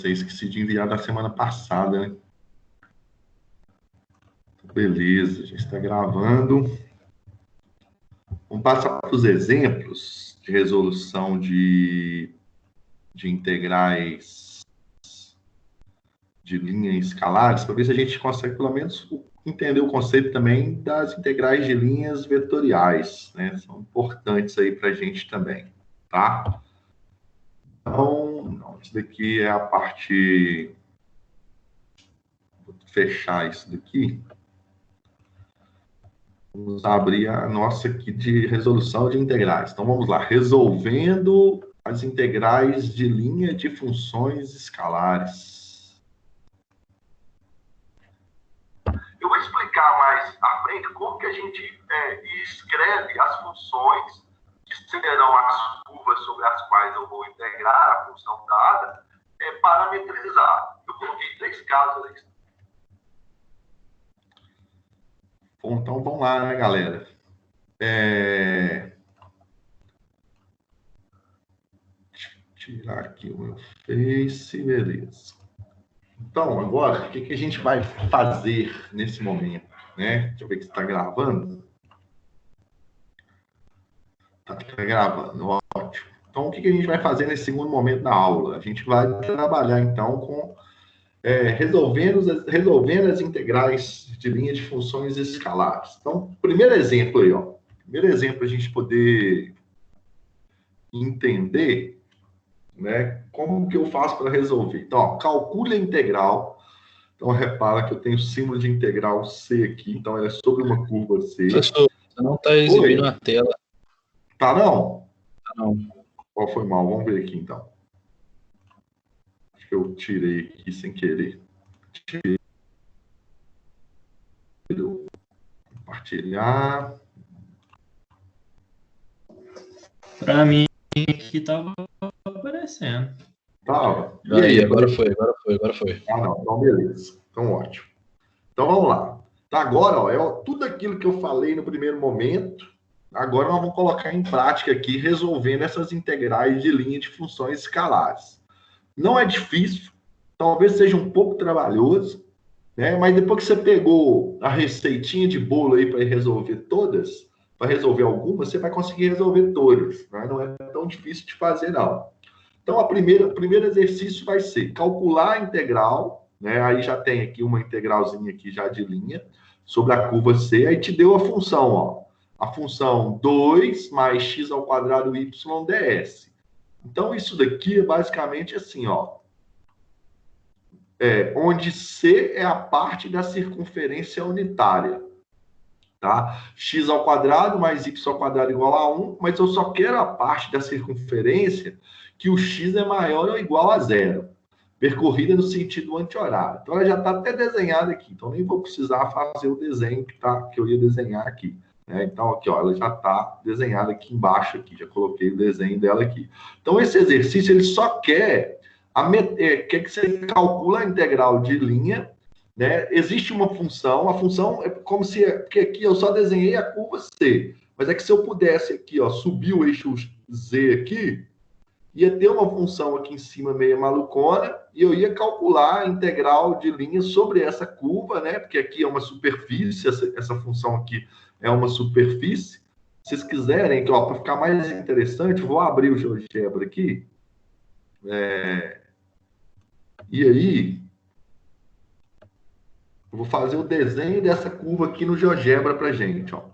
Esqueci de enviar da semana passada, né? Beleza, a gente está gravando. Vamos passar para os exemplos de resolução de integrais de linhas escalares, para ver se a gente consegue, pelo menos, entender o conceito também das integrais de linhas vetoriais, né? São importantes aí para a gente também, tá? Então, isso daqui é a parte... Vou fechar isso daqui. Vamos abrir a nossa aqui de resolução de integrais. Então, vamos lá. Resolvendo as integrais de linha de funções escalares. Eu vou explicar mais à frente como que a gente escreve as funções que serão as curvas sobre as quais eu vou integrar a função dada, parametrizar. Eu coloquei 3 casos ali. Bom, então, vamos lá, né, galera? Tirar aqui o meu Face, beleza. Então, agora, o que a gente vai fazer nesse momento, né? Deixa eu ver que está gravando. Tá gravando, ótimo. Então, o que a gente vai fazer nesse segundo momento da aula? A gente vai trabalhar, então, com resolvendo as integrais de linha de funções escalares. Então, primeiro exemplo aí, ó. Primeiro exemplo a gente poder entender, né, como que eu faço para resolver. Então, ó, calcule a integral. Então, repara que eu tenho o símbolo de integral C aqui. Então, ela é sobre uma curva C. Professor, você não está exibindo a tela. Tá, não? Tá, não. Qual foi mal? Vamos ver aqui, então. Acho que eu tirei aqui sem querer. Compartilhar. Para mim, aqui estava aparecendo. Tava. E aí, agora foi. Ah, não. Então, beleza. Então, ótimo. Então, vamos lá. Então, agora, ó, tudo aquilo que eu falei no primeiro momento, agora nós vamos colocar em prática aqui, resolvendo essas integrais de linha de funções escalares. Não é difícil, talvez seja um pouco trabalhoso, né? Mas depois que você pegou a receitinha de bolo aí para resolver todas, para resolver algumas, você vai conseguir resolver todas, né? Não é tão difícil de fazer, não. Então, o primeiro exercício vai ser calcular a integral, né? Aí já tem aqui uma integralzinha aqui já de linha, sobre a curva C, aí te deu a função, ó. A função 2 mais x ao quadrado y ds. Então, isso daqui é basicamente assim, ó. Onde C é a parte da circunferência unitária, tá? X ao quadrado mais y ao quadrado igual a 1, mas eu só quero a parte da circunferência que o x é maior ou igual a 0, percorrida no sentido anti-horário. Então, ela já está até desenhada aqui, então nem vou precisar fazer o desenho que eu ia desenhar aqui. Né? Então, aqui, ó, ela já está desenhada aqui embaixo, aqui, já coloquei o desenho dela aqui. Então, esse exercício, ele só quer quer que você calcule a integral de linha, né? Existe uma função, a função é como se... Porque aqui eu só desenhei a curva C, mas é que se eu pudesse aqui, ó, subir o eixo Z aqui, ia ter uma função aqui em cima meio malucona, e eu ia calcular a integral de linha sobre essa curva, né? Porque aqui é uma superfície, essa função aqui é uma superfície. Se vocês quiserem, para ficar mais interessante, vou abrir o GeoGebra aqui. E aí, eu vou fazer o desenho dessa curva aqui no GeoGebra para gente, ó.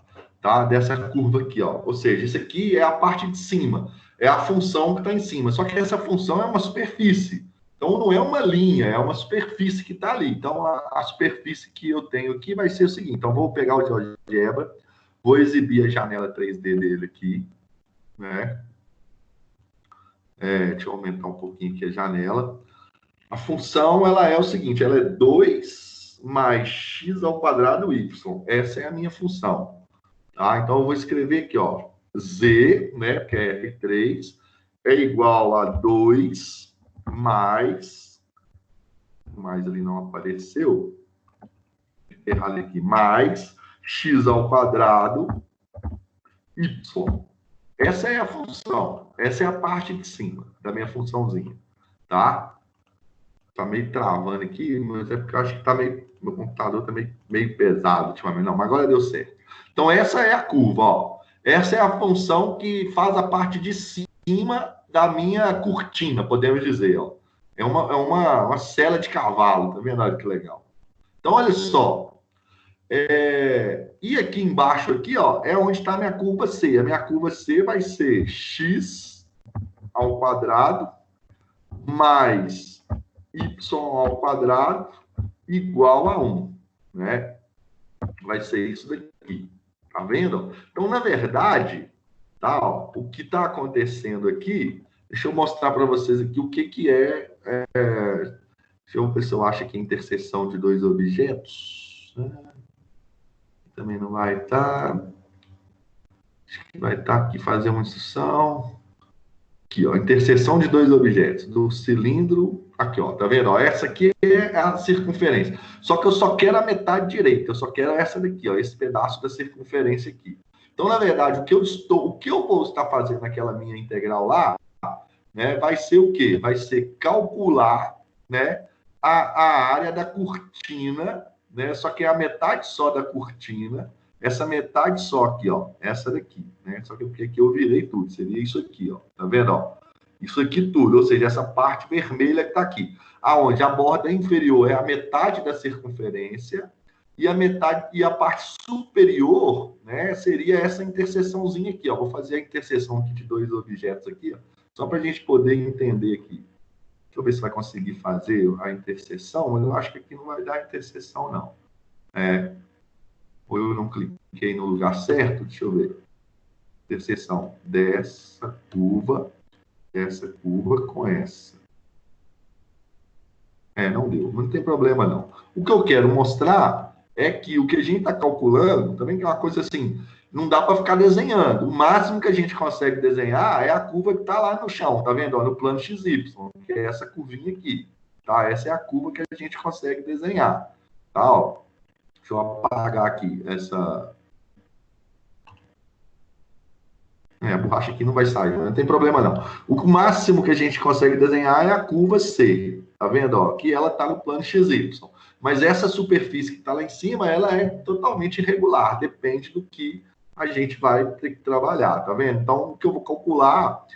Tá? Dessa curva aqui, ó. Ou seja, isso aqui é a parte de cima. É a função que está em cima. Só que essa função é uma superfície. Então, não é uma linha, é uma superfície que está ali. Então, a superfície que eu tenho aqui vai ser o seguinte. Então, vou pegar o GeoGebra, vou exibir a janela 3D dele aqui, né? Deixa eu aumentar um pouquinho aqui a janela. A função, ela é o seguinte, ela é 2 mais x ao quadrado y. Essa é a minha função. Tá? Então, eu vou escrever aqui, ó, z, né, que é R3, é igual a 2 mais ali não apareceu, errado aqui, mais x ao quadrado y. Essa é a função, essa é a parte de cima da minha funçãozinha, tá? Tá meio travando aqui, mas é porque eu acho que tá meu computador tá meio pesado ultimamente. Não, mas agora deu certo. Então, essa é a curva, ó. Essa é a função que faz a parte de cima da minha cortina, podemos dizer, ó. É uma sela de cavalo, tá vendo? Olha que legal. Então, olha só. E aqui embaixo, aqui, ó, é onde está a minha curva C. A minha curva C vai ser x ao quadrado mais y ao quadrado igual a 1, né? Vai ser isso daqui, tá vendo? Então, na verdade, tá, ó, o que está acontecendo aqui, deixa eu mostrar para vocês aqui o que é, deixa eu ver se eu acho aqui a interseção de dois objetos. Também não vai estar. Acho que vai estar aqui, fazer uma instrução. Aqui, ó, interseção de dois objetos, do cilindro, aqui, ó, tá vendo? Ó, essa aqui é a circunferência. Só que eu só quero a metade direita, eu só quero essa daqui, ó, esse pedaço da circunferência aqui. Então, na verdade, o que eu vou estar fazendo naquela minha integral lá, né, vai ser o quê? Vai ser calcular, né, a área da cortina, né, só que é a metade só da cortina, essa metade só aqui, ó, essa daqui, né? Só que aqui eu virei tudo, seria isso aqui, ó. Tá vendo, ó? Isso aqui tudo, ou seja, essa parte vermelha que tá aqui. Aonde a borda inferior é a metade da circunferência e a parte superior, né, seria essa interseçãozinha aqui, ó. Vou fazer a interseção aqui de dois objetos aqui, ó, só para a gente poder entender aqui. Deixa eu ver se vai conseguir fazer a interseção, mas eu acho que aqui não vai dar interseção, não. Ou eu não cliquei no lugar certo, deixa eu ver. Interseção dessa curva com essa. Não deu, não tem problema não. O que eu quero mostrar é que o que a gente está calculando, também que é uma coisa assim, não dá para ficar desenhando. O máximo que a gente consegue desenhar é a curva que está lá no chão, tá vendo? Ó, no plano XY, que é essa curvinha aqui. Tá? Essa é a curva que a gente consegue desenhar. Tá, ó. Deixa eu apagar aqui essa... a borracha aqui não vai sair, não tem problema não. O máximo que a gente consegue desenhar é a curva C. Tá vendo? Ó, que ela está no plano XY. Mas essa superfície que está lá em cima, ela é totalmente irregular. Depende do que a gente vai ter que trabalhar. Tá vendo? Então, o que eu vou calcular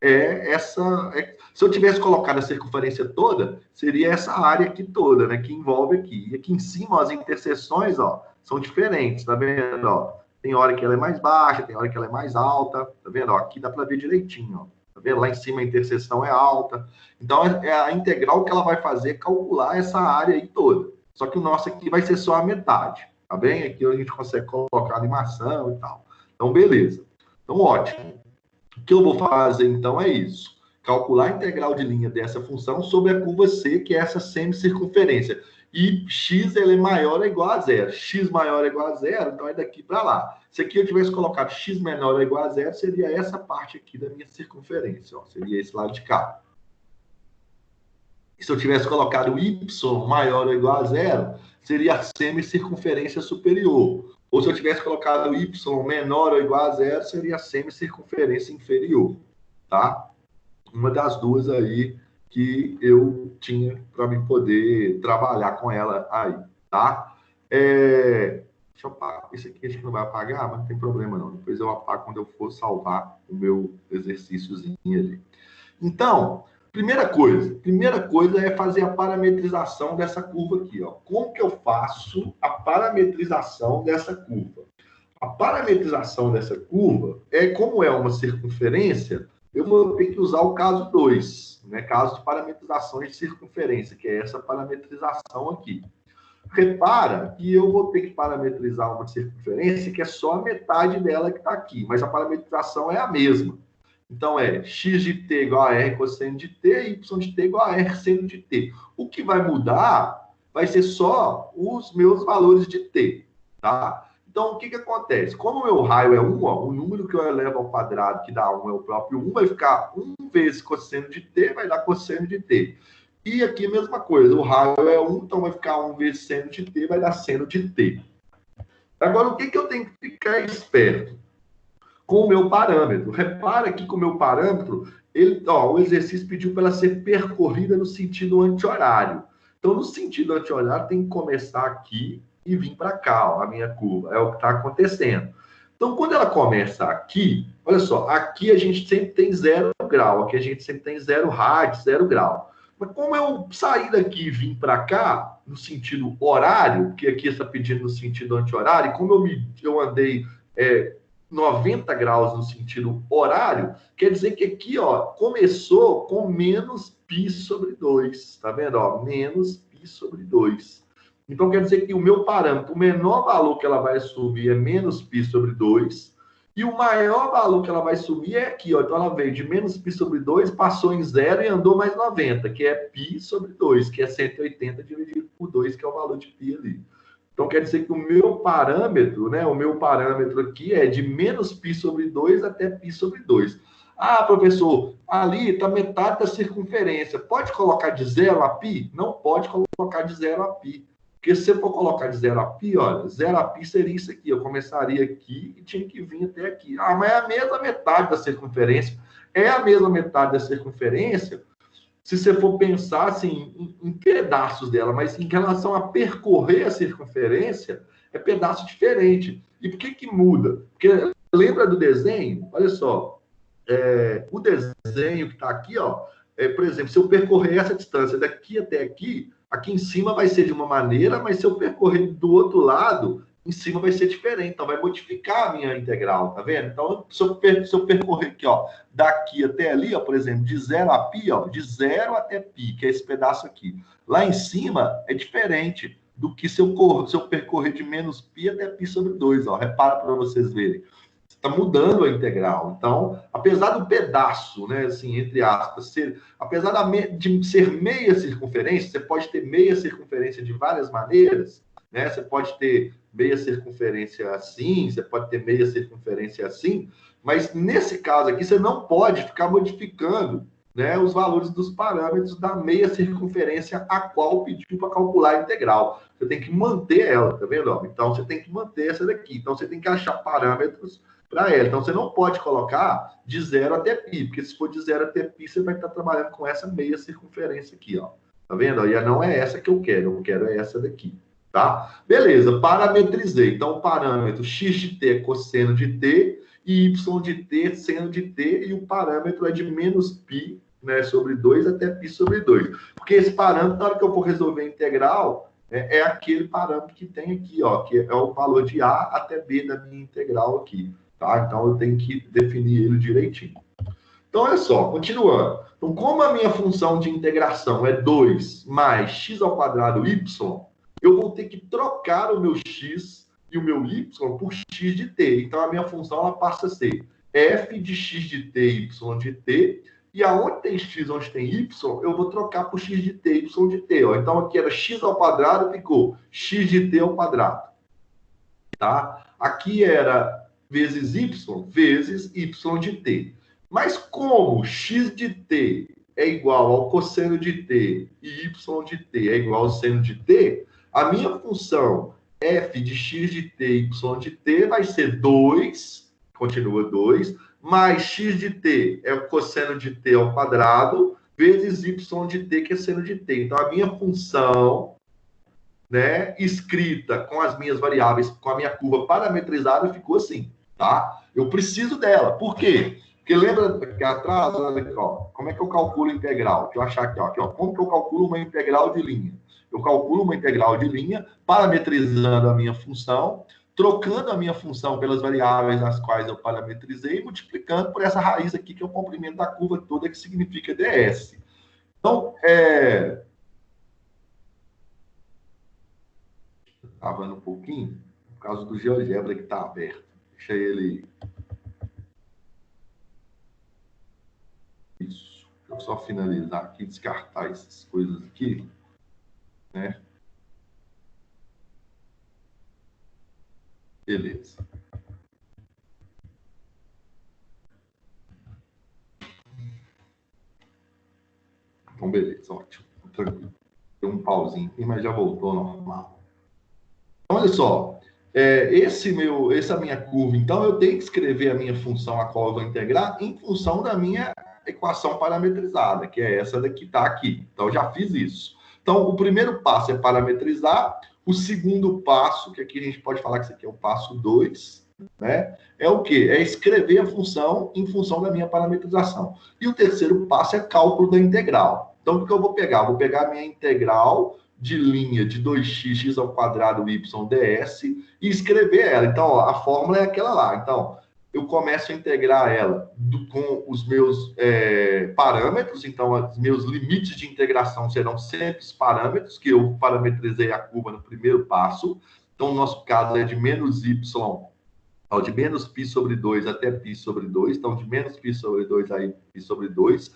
é essa... se eu tivesse colocado a circunferência toda, seria essa área aqui toda, né? Que envolve aqui. E aqui em cima, ó, as interseções, ó, são diferentes. Tá vendo? Ó, tem hora que ela é mais baixa, tem hora que ela é mais alta. Tá vendo? Ó, aqui dá para ver direitinho, ó. Tá vendo? Lá em cima a interseção é alta. Então, a integral que ela vai fazer é calcular essa área aí toda. Só que o nosso aqui vai ser só a metade. Tá bem? Aqui a gente consegue colocar animação e tal. Então, beleza. Então, ótimo. O que eu vou fazer, então, é isso. Calcular a integral de linha dessa função sobre a curva C, que é essa semicircunferência. E x ele é maior ou igual a zero. X maior ou igual a zero, então é daqui para lá. Se aqui eu tivesse colocado x menor ou igual a zero, seria essa parte aqui da minha circunferência. Ó, seria esse lado de cá. E se eu tivesse colocado y maior ou igual a zero, seria a semicircunferência superior. Ou se eu tivesse colocado y menor ou igual a zero, seria a semicircunferência inferior. Tá? Uma das duas aí que eu tinha para me poder trabalhar com ela aí, tá? Deixa eu apagar. Esse aqui acho que não vai apagar, mas não tem problema não. Depois eu apago quando eu for salvar o meu exercíciozinho ali. Então, primeira coisa é fazer a parametrização dessa curva aqui, ó. Como que eu faço a parametrização dessa curva? A parametrização dessa curva como é uma circunferência, eu vou ter que usar o caso 2, né? Caso de parametrização de circunferência, que é essa parametrização aqui. Repara que eu vou ter que parametrizar uma circunferência que é só a metade dela que está aqui, mas a parametrização é a mesma. Então, x de t igual a r cosseno de t, y de t igual a r seno de t. O que vai mudar vai ser só os meus valores de t, tá? Então, o que acontece? Como o meu raio é 1, ó, o número que eu elevo ao quadrado, que dá 1, é o próprio 1, vai ficar 1 vezes cosseno de t, vai dar cosseno de t. E aqui a mesma coisa, o raio é 1, então vai ficar 1 vezes seno de t, vai dar seno de t. Agora, o que eu tenho que ficar esperto? Com o meu parâmetro. Repara que com o meu parâmetro, O exercício pediu para ela ser percorrida no sentido anti-horário. Então, no sentido anti-horário, tem que começar aqui e vir para cá, ó, a minha curva. É o que está acontecendo. Então, quando ela começa aqui, olha só, aqui a gente sempre tem 0 grau, aqui a gente sempre tem 0 rádio, 0 grau. Mas como eu sair daqui e vim para cá, no sentido horário, porque aqui está pedindo no sentido anti-horário, como eu andei 90 graus no sentido horário, quer dizer que aqui, ó, começou com menos π sobre 2, tá vendo? Ó, menos π sobre 2. Então, quer dizer que o meu parâmetro, o menor valor que ela vai subir é menos π sobre 2, e o maior valor que ela vai subir é aqui, ó. Então, ela veio de menos π sobre 2, passou em 0 e andou mais 90, que é π sobre 2, que é 180 dividido por 2, que é o valor de π ali. Então, quer dizer que o meu parâmetro, né? O meu parâmetro aqui é de menos π sobre 2 até π sobre 2. Ah, professor, ali está metade da circunferência. Pode colocar de 0 a π? Não pode colocar de 0 a π. Porque se eu for colocar de 0 a π, olha, 0 a π seria isso aqui. Eu começaria aqui e tinha que vir até aqui. Ah, mas é a mesma metade da circunferência. É a mesma metade da circunferência se você for pensar assim, em pedaços dela, mas em relação a percorrer a circunferência, é pedaço diferente. E por que muda? Porque lembra do desenho? Olha só, o desenho que está aqui, ó, por exemplo, se eu percorrer essa distância daqui até aqui, aqui em cima vai ser de uma maneira, mas se eu percorrer do outro lado, em cima vai ser diferente, então vai modificar a minha integral, tá vendo? Então, se eu percorrer aqui, ó, daqui até ali, ó, por exemplo, de 0 a π, ó, de 0 até π, que é esse pedaço aqui. Lá em cima é diferente do que se eu percorrer de menos π até π sobre 2, ó. Repara para vocês verem. Está mudando a integral. Então, apesar do pedaço, né, assim, entre aspas, apesar de ser meia circunferência, você pode ter meia circunferência de várias maneiras, né? Você pode ter meia circunferência assim, você pode ter meia circunferência assim, mas nesse caso aqui você não pode ficar modificando, né, os valores dos parâmetros da meia circunferência a qual pediu para calcular a integral. Você tem que manter ela, tá vendo? Então você tem que manter essa daqui. Então você tem que achar parâmetros para ela. Então você não pode colocar de 0 até π, porque se for de 0 até π, você vai estar trabalhando com essa meia circunferência aqui, ó. Tá vendo? E não é essa que eu quero é essa daqui. Tá? Beleza, parametrizei. Então, o parâmetro x de t é cosseno de t e y de t é seno de t, e o parâmetro é de menos π, né, sobre 2 até π sobre 2. Porque esse parâmetro, na hora que eu for resolver a integral, é aquele parâmetro que tem aqui, ó, que é o valor de a até b da minha integral aqui. Tá? Então, eu tenho que definir ele direitinho. Então, olha só, continuando. Então, como a minha função de integração é 2 mais x ao quadrado y, eu vou ter que trocar o meu x e o meu y por x de t. Então, a minha função ela passa a ser f de x de t, y de t, e aonde tem x, onde tem y, eu vou trocar por x de t, y de t. Ó. Então, aqui era x ao quadrado, ficou x de t ao quadrado. Tá? Aqui era vezes y de t. Mas como x de t é igual ao cosseno de t e y de t é igual ao seno de t, a minha função f de x de t e y de t vai ser 2, continua 2, mais x de t é o cosseno de t ao quadrado, vezes y de t, que é seno de t. Então, a minha função, né, escrita com as minhas variáveis, com a minha curva parametrizada, ficou assim, tá? Eu preciso dela. Por quê? Porque lembra que atrás, olha, ó, como é que eu calculo a integral? Deixa eu achar aqui, ó, como que eu calculo uma integral de linha? Eu calculo uma integral de linha, parametrizando a minha função, trocando a minha função pelas variáveis as quais eu parametrizei e multiplicando por essa raiz aqui, que é o comprimento da curva toda, que significa ds. Então, travando um pouquinho, por causa do GeoGebra que está aberto. Deixa ele... Isso. Deixa eu só finalizar aqui, descartar essas coisas aqui, né? Beleza. Então, beleza, ótimo. Tranquilo. Deu um pauzinho aqui, mas já voltou ao normal. Então, olha só. Essa minha curva, então, eu tenho que escrever a minha função a qual eu vou integrar em função da minha equação parametrizada, que é essa daqui, tá aqui. Então, eu já fiz isso. Então, o primeiro passo é parametrizar. O segundo passo, que aqui a gente pode falar que isso aqui é o passo 2, né? É o quê? É escrever a função em função da minha parametrização. E o terceiro passo é cálculo da integral. Então, o que eu vou pegar? Vou pegar a minha integral de linha de 2x, x ao quadrado, y ds, e escrever ela. Então, ó, a fórmula é aquela lá. Então, eu começo a integrar ela com os meus parâmetros. Então, os meus limites de integração serão sempre os parâmetros, que eu parametrizei a curva no primeiro passo. Então, no nosso caso, é de menos y, de menos π sobre 2 até π sobre 2. Então, de menos π sobre 2 a π sobre 2.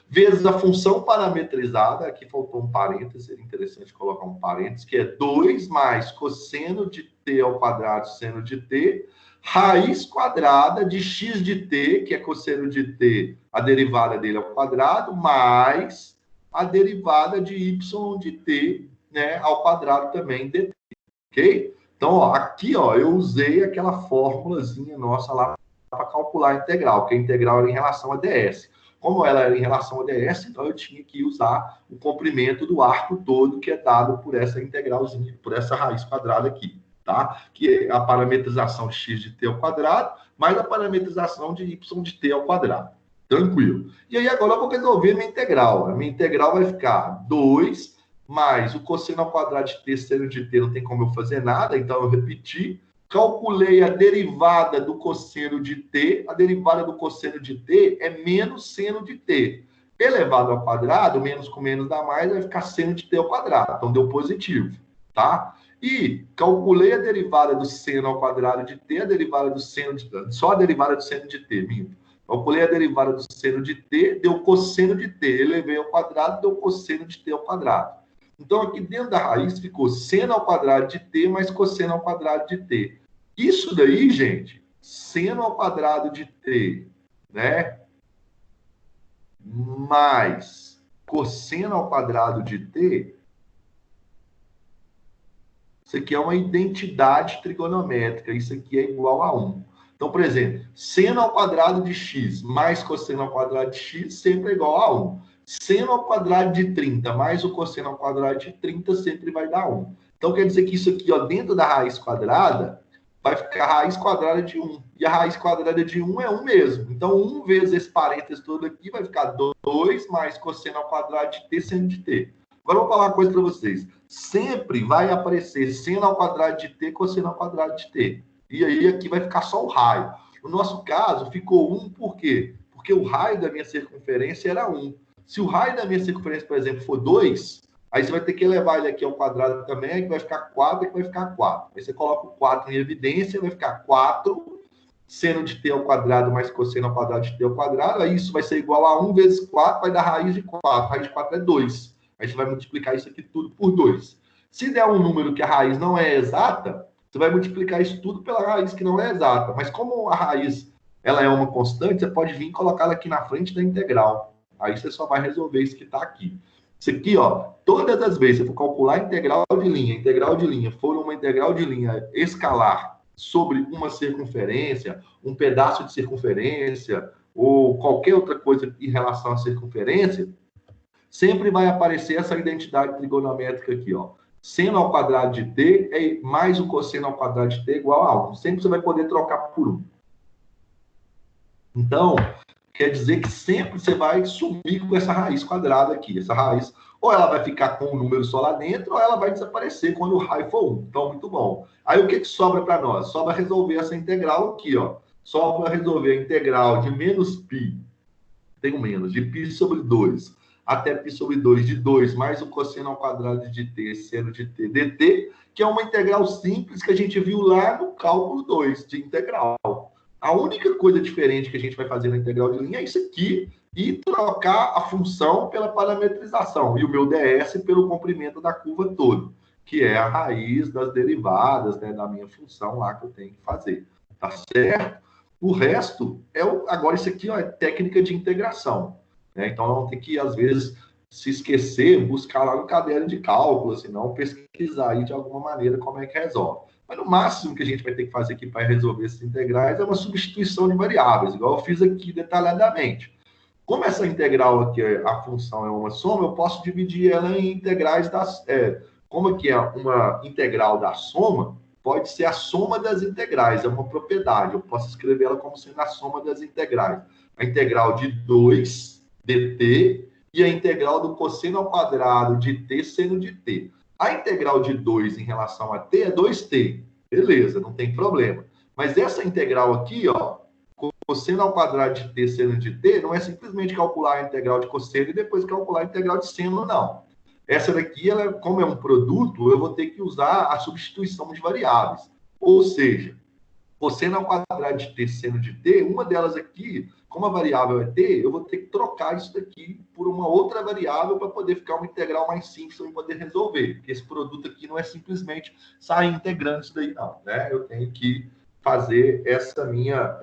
Vezes a função parametrizada, aqui faltou um parênteses, seria interessante colocar um parênteses, que é 2 mais cosseno de t ao quadrado seno de t, raiz quadrada de x de t, que é cosseno de t, a derivada dele ao quadrado, mais a derivada de y de t, né, ao quadrado também dt, ok? Então, ó, aqui, ó, eu usei aquela formulazinha nossa lá para calcular a integral, que a integral era em relação a ds. Como ela era em relação a ds, então eu tinha que usar o comprimento do arco todo que é dado por essa integralzinha, por essa raiz quadrada aqui, tá? Que é a parametrização de x de t ao quadrado, mais a parametrização de y de t ao quadrado. Tranquilo. E aí agora eu vou resolver minha integral. A minha integral vai ficar 2 mais o cosseno ao quadrado de t, seno de t, não tem como eu fazer nada, então eu repeti. Calculei a derivada do cosseno de t. A derivada do cosseno de t é menos seno de t. Elevado ao quadrado, menos com menos dá mais, vai ficar seno de t ao quadrado. Então, deu positivo, tá? E calculei a derivada do seno ao quadrado de t, a derivada do seno de t, só a derivada do seno de t, minto. Calculei a derivada do seno de t, deu cosseno de t. Elevei ao quadrado, deu cosseno de t ao quadrado. Então, aqui dentro da raiz ficou seno ao quadrado de t mais cosseno ao quadrado de t. Isso daí, gente, seno ao quadrado de t, né? Mais cosseno ao quadrado de t, isso aqui é uma identidade trigonométrica. Isso aqui é igual a 1. Então, por exemplo, seno ao quadrado de x mais cosseno ao quadrado de x sempre é igual a 1. Seno ao quadrado de 30 mais o cosseno ao quadrado de 30 sempre vai dar 1. Então, quer dizer que isso aqui, ó, dentro da raiz quadrada, vai ficar a raiz quadrada de 1. E a raiz quadrada de 1 é 1 mesmo. Então, 1 vezes esse parênteses todo aqui vai ficar 2 mais cosseno ao quadrado de t, seno de t. Agora, eu vou falar uma coisa para vocês. Sempre vai aparecer seno ao quadrado de t, cosseno ao quadrado de t. E aí, aqui vai ficar só o raio. No nosso caso, ficou 1 por quê? Porque o raio da minha circunferência era 1. Se o raio da minha circunferência, por exemplo, for 2, aí você vai ter que elevar ele aqui ao quadrado também, que vai ficar 4, que vai ficar 4. Aí você coloca o 4 em evidência, vai ficar 4, seno de t ao quadrado mais cosseno ao quadrado de t ao quadrado. Aí isso vai ser igual a 1 vezes 4, vai dar raiz de 4. Raiz de 4 é 2. Aí você vai multiplicar isso aqui tudo por 2. Se der um número que a raiz não é exata, você vai multiplicar isso tudo pela raiz que não é exata. Mas como a raiz ela é uma constante, você pode vir e colocá-la aqui na frente da integral. Aí você só vai resolver isso que está aqui. Isso aqui, ó, todas as vezes que você for calcular a integral de linha for uma integral de linha escalar sobre uma circunferência, um pedaço de circunferência, ou qualquer outra coisa em relação à circunferência, sempre vai aparecer essa identidade trigonométrica aqui, ó. Seno ao quadrado de t é mais o cosseno ao quadrado de t é igual a 1. Sempre você vai poder trocar por 1. Então, quer dizer que sempre você vai sumir com essa raiz quadrada aqui. Essa raiz, ou ela vai ficar com um número só lá dentro, ou ela vai desaparecer quando o raio for 1. Então, muito bom. Aí, o que sobra para nós? Sobra resolver essa integral aqui, ó. Sobra resolver a integral de menos π, tem um menos, de π sobre 2, até π sobre 2, de 2, mais o cosseno ao quadrado de t, seno de t, dt, que é uma integral simples que a gente viu lá no cálculo 2 de integral. A única coisa diferente que a gente vai fazer na integral de linha é isso aqui, e trocar a função pela parametrização, e o meu ds pelo comprimento da curva toda, que é a raiz das derivadas, né, da minha função lá que eu tenho que fazer. Tá certo? O resto, agora isso aqui, ó, é técnica de integração. Né? Então, não tem que, às vezes, se esquecer, buscar lá no caderno de cálculo, senão pesquisar aí de alguma maneira como é que resolve. Mas no máximo que a gente vai ter que fazer aqui para resolver esses integrais é uma substituição de variáveis, igual eu fiz aqui detalhadamente. Como essa integral aqui, a função é uma soma, eu posso dividir ela em integrais das... como aqui é uma integral da soma, pode ser a soma das integrais, é uma propriedade. Eu posso escrever ela como sendo a soma das integrais. A integral de 2 dt e a integral do cosseno ao quadrado de t seno de t. A integral de 2 em relação a t é 2t. Beleza, não tem problema. Mas essa integral aqui, ó, cosseno ao quadrado de t seno de t, não é simplesmente calcular a integral de cosseno e depois calcular a integral de seno, não. Essa daqui, ela, como é um produto, eu vou ter que usar a substituição de variáveis. Ou seja, cosseno ao quadrado de t seno de t, uma delas aqui, como a variável é t, eu vou ter que trocar isso daqui por uma outra variável para poder ficar uma integral mais simples para eu poder resolver. Porque esse produto aqui não é simplesmente sair integrando isso daí, não, né? Eu tenho que fazer essa minha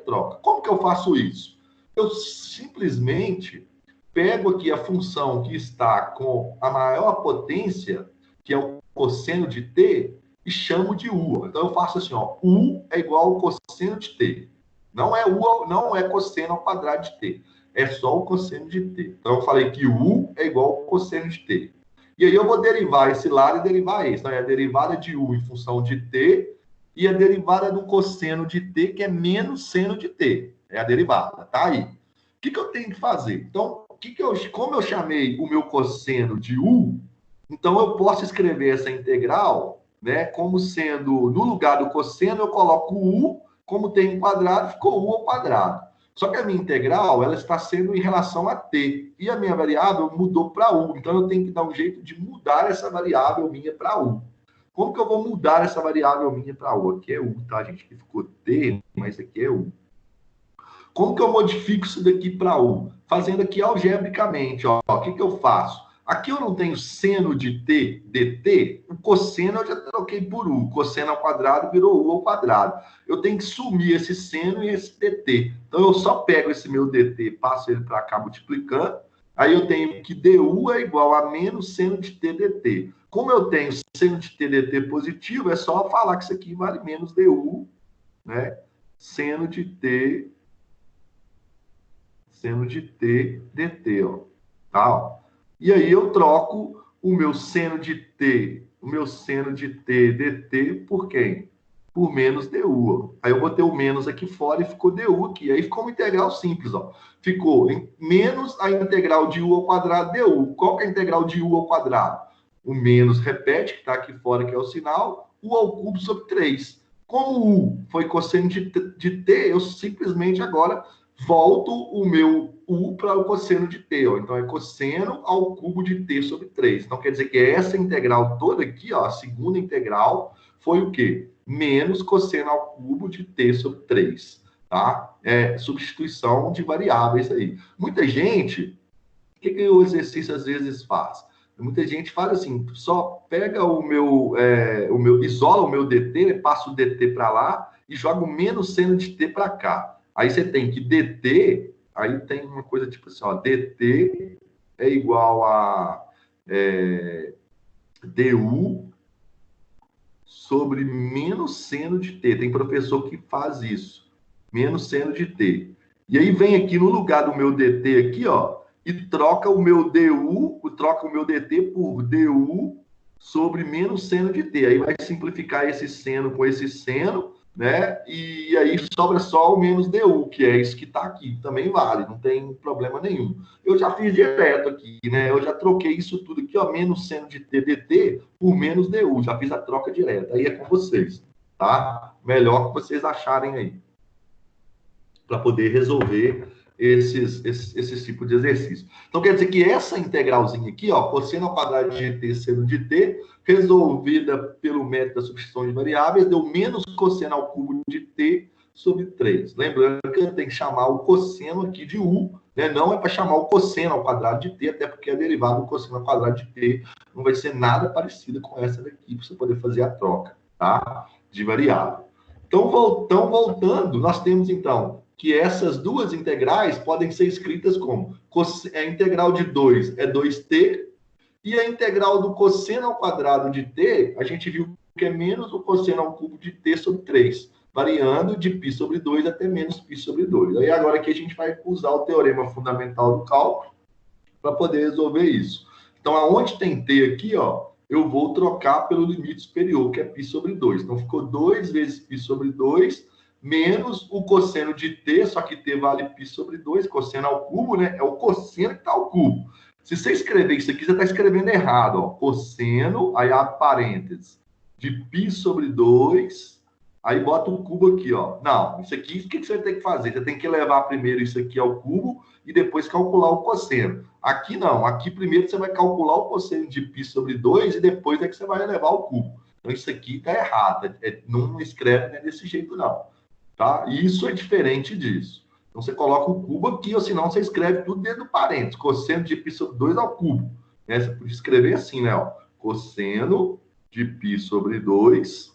troca. Como que eu faço isso? Eu simplesmente pego aqui a função que está com a maior potência, que é o cosseno de t, e chamo de u. Então eu faço assim, ó, u é igual ao cosseno de t. Não é cosseno ao quadrado de t, é só o cosseno de t. Então eu falei que u é igual ao cosseno de t. E aí eu vou derivar esse lado e derivar esse. Então é a derivada de u em função de t e a derivada do cosseno de t, que é menos seno de t. É a derivada, tá aí. O que eu tenho que fazer? Então, como eu chamei o meu cosseno de u, então eu posso escrever essa integral, né, como sendo, no lugar do cosseno, eu coloco u, como tem um quadrado, ficou u ao quadrado. Só que a minha integral, ela está sendo em relação a t, e a minha variável mudou para u, então eu tenho que dar um jeito de mudar essa variável minha para u. Como que eu vou mudar essa variável minha para u? Aqui é u, tá, gente? Aqui ficou t, mas aqui é u. Como que eu modifico isso daqui para u? Fazendo aqui algebricamente, ó. O que eu faço? Aqui eu não tenho seno de t, dt, o cosseno eu já troquei por u. Cosseno ao quadrado virou u ao quadrado. Eu tenho que sumir esse seno e esse dt. Então eu só pego esse meu dt, passo ele para cá multiplicando. Aí eu tenho que du é igual a menos seno de t dt. Como eu tenho seno de t dt positivo, é só falar que isso aqui vale menos du, né? Seno de t dt, ó. Tá, ó. E aí eu troco o meu seno de t dt por quem? Por menos du. Ó. Aí eu botei o menos aqui fora e ficou du aqui. Aí ficou uma integral simples, ó. Ficou menos a integral de u ao quadrado du. Qual que é a integral de u ao quadrado? O menos repete, que está aqui fora, que é o sinal, u ao cubo sobre 3. Como u foi cosseno de t, eu simplesmente agora volto o meu u para o cosseno de t. Ó. Então, é cosseno ao cubo de t sobre 3. Então, quer dizer que essa integral toda aqui, ó, a segunda integral, foi o quê? Menos cosseno ao cubo de t sobre 3. Tá? É substituição de variáveis aí. Muita gente, o que o exercício às vezes faz? Muita gente faz assim, só pega isola o meu dt, né, passa o dt para lá e joga o menos seno de t para cá. Aí você tem que dt, aí tem uma coisa tipo assim, ó, dt é igual a du sobre menos seno de t. Tem professor que faz isso, menos seno de t. E aí vem aqui no lugar do meu dt aqui, ó, e troca o meu du, troca o meu dt por du sobre menos seno de t. Aí vai simplificar esse seno com esse seno, né? E aí sobra só o menos du, que é isso que está aqui. Também vale, não tem problema nenhum. Eu já fiz direto aqui, né? Eu já troquei isso tudo aqui, ó, menos seno de t dt por menos du. Já fiz a troca direta. Aí é com vocês, tá? Melhor que vocês acharem aí, para poder resolver esse tipo de exercício. Então, quer dizer que essa integralzinha aqui, ó, cosseno ao quadrado de t seno de t, resolvida pelo método da substituição de variáveis, deu menos cosseno ao cubo de t sobre 3. Lembrando que eu tenho que chamar o cosseno aqui de u, né? Não é para chamar o cosseno ao quadrado de t, até porque a derivada do cosseno ao quadrado de t não vai ser nada parecida com essa daqui, para você poder fazer a troca, tá? De variável. Então, voltando, nós temos, então, que essas duas integrais podem ser escritas como a integral de 2 é 2t, e a integral do cosseno ao quadrado de t, a gente viu que é menos o cosseno ao cubo de t sobre 3. variando de π sobre 2 até menos π sobre 2. Aí agora aqui a gente vai usar o teorema fundamental do cálculo para poder resolver isso. Então, aonde tem t aqui, ó, eu vou trocar pelo limite superior, que é π sobre 2. Então, ficou 2 vezes π sobre 2, menos o cosseno de t, só que t vale π sobre 2, cosseno ao cubo, né? É o cosseno que está ao cubo. Se você escrever isso aqui, você está escrevendo errado, ó. Cosseno, aí abre parênteses, de π sobre 2, aí bota o cubo aqui, ó. Não, isso aqui, o que você tem que fazer? Você tem que levar primeiro isso aqui ao cubo e depois calcular o cosseno. Aqui não, aqui primeiro você vai calcular o cosseno de π sobre 2 e depois é que você vai levar ao cubo. Então isso aqui está errado, não escreve desse jeito não. Tá? E isso é diferente disso. Então, você coloca o cubo aqui, ou senão você escreve tudo dentro do parênteses. Cosseno de π sobre 2 ao cubo. Né? Você pode escrever assim, né? Ó. Cosseno de π sobre 2.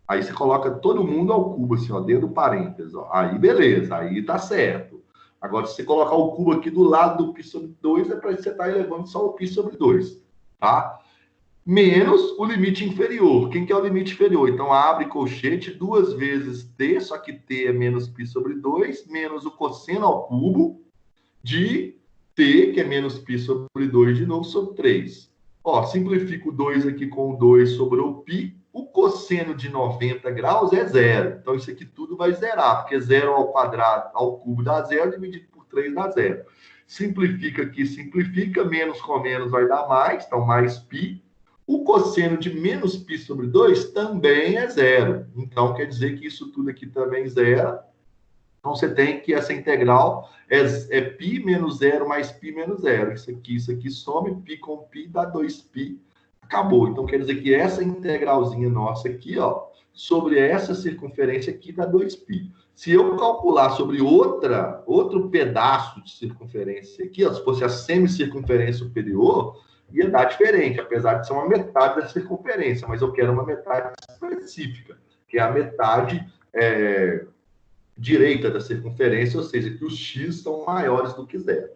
Aí você coloca todo mundo ao cubo, assim, ó, dentro do parênteses. Ó. Aí, beleza. Aí tá certo. Agora, se você colocar o cubo aqui do lado do π sobre 2, é para você estar elevando só o π sobre 2. Tá? Menos o limite inferior. Quem que é o limite inferior? Então, abre colchete 2 vezes t, só que t é menos π sobre 2, menos o cosseno ao cubo de t, que é menos π sobre 2, de novo, sobre 3. Ó, simplifico o 2 aqui com o 2 sobre o π. O cosseno de 90 graus é 0. Então, isso aqui tudo vai zerar, porque 0 ao quadrado, ao cubo dá 0, dividido por 3 dá 0. Simplifica aqui, simplifica, menos com menos vai dar mais, então mais π. O cosseno de menos π sobre 2 também é 0. Então, quer dizer que isso tudo aqui também zera. Então, você tem que essa integral é π menos 0 mais π menos 0. Isso aqui some, π com π dá 2π. Acabou. Então, quer dizer que essa integralzinha nossa aqui, ó, sobre essa circunferência aqui dá 2π. Se eu calcular sobre outro pedaço de circunferência aqui, ó, se fosse a semicircunferência superior, ia dar diferente, apesar de ser uma metade da circunferência, mas eu quero uma metade específica, que é a metade direita da circunferência, ou seja, que os x são maiores do que 0.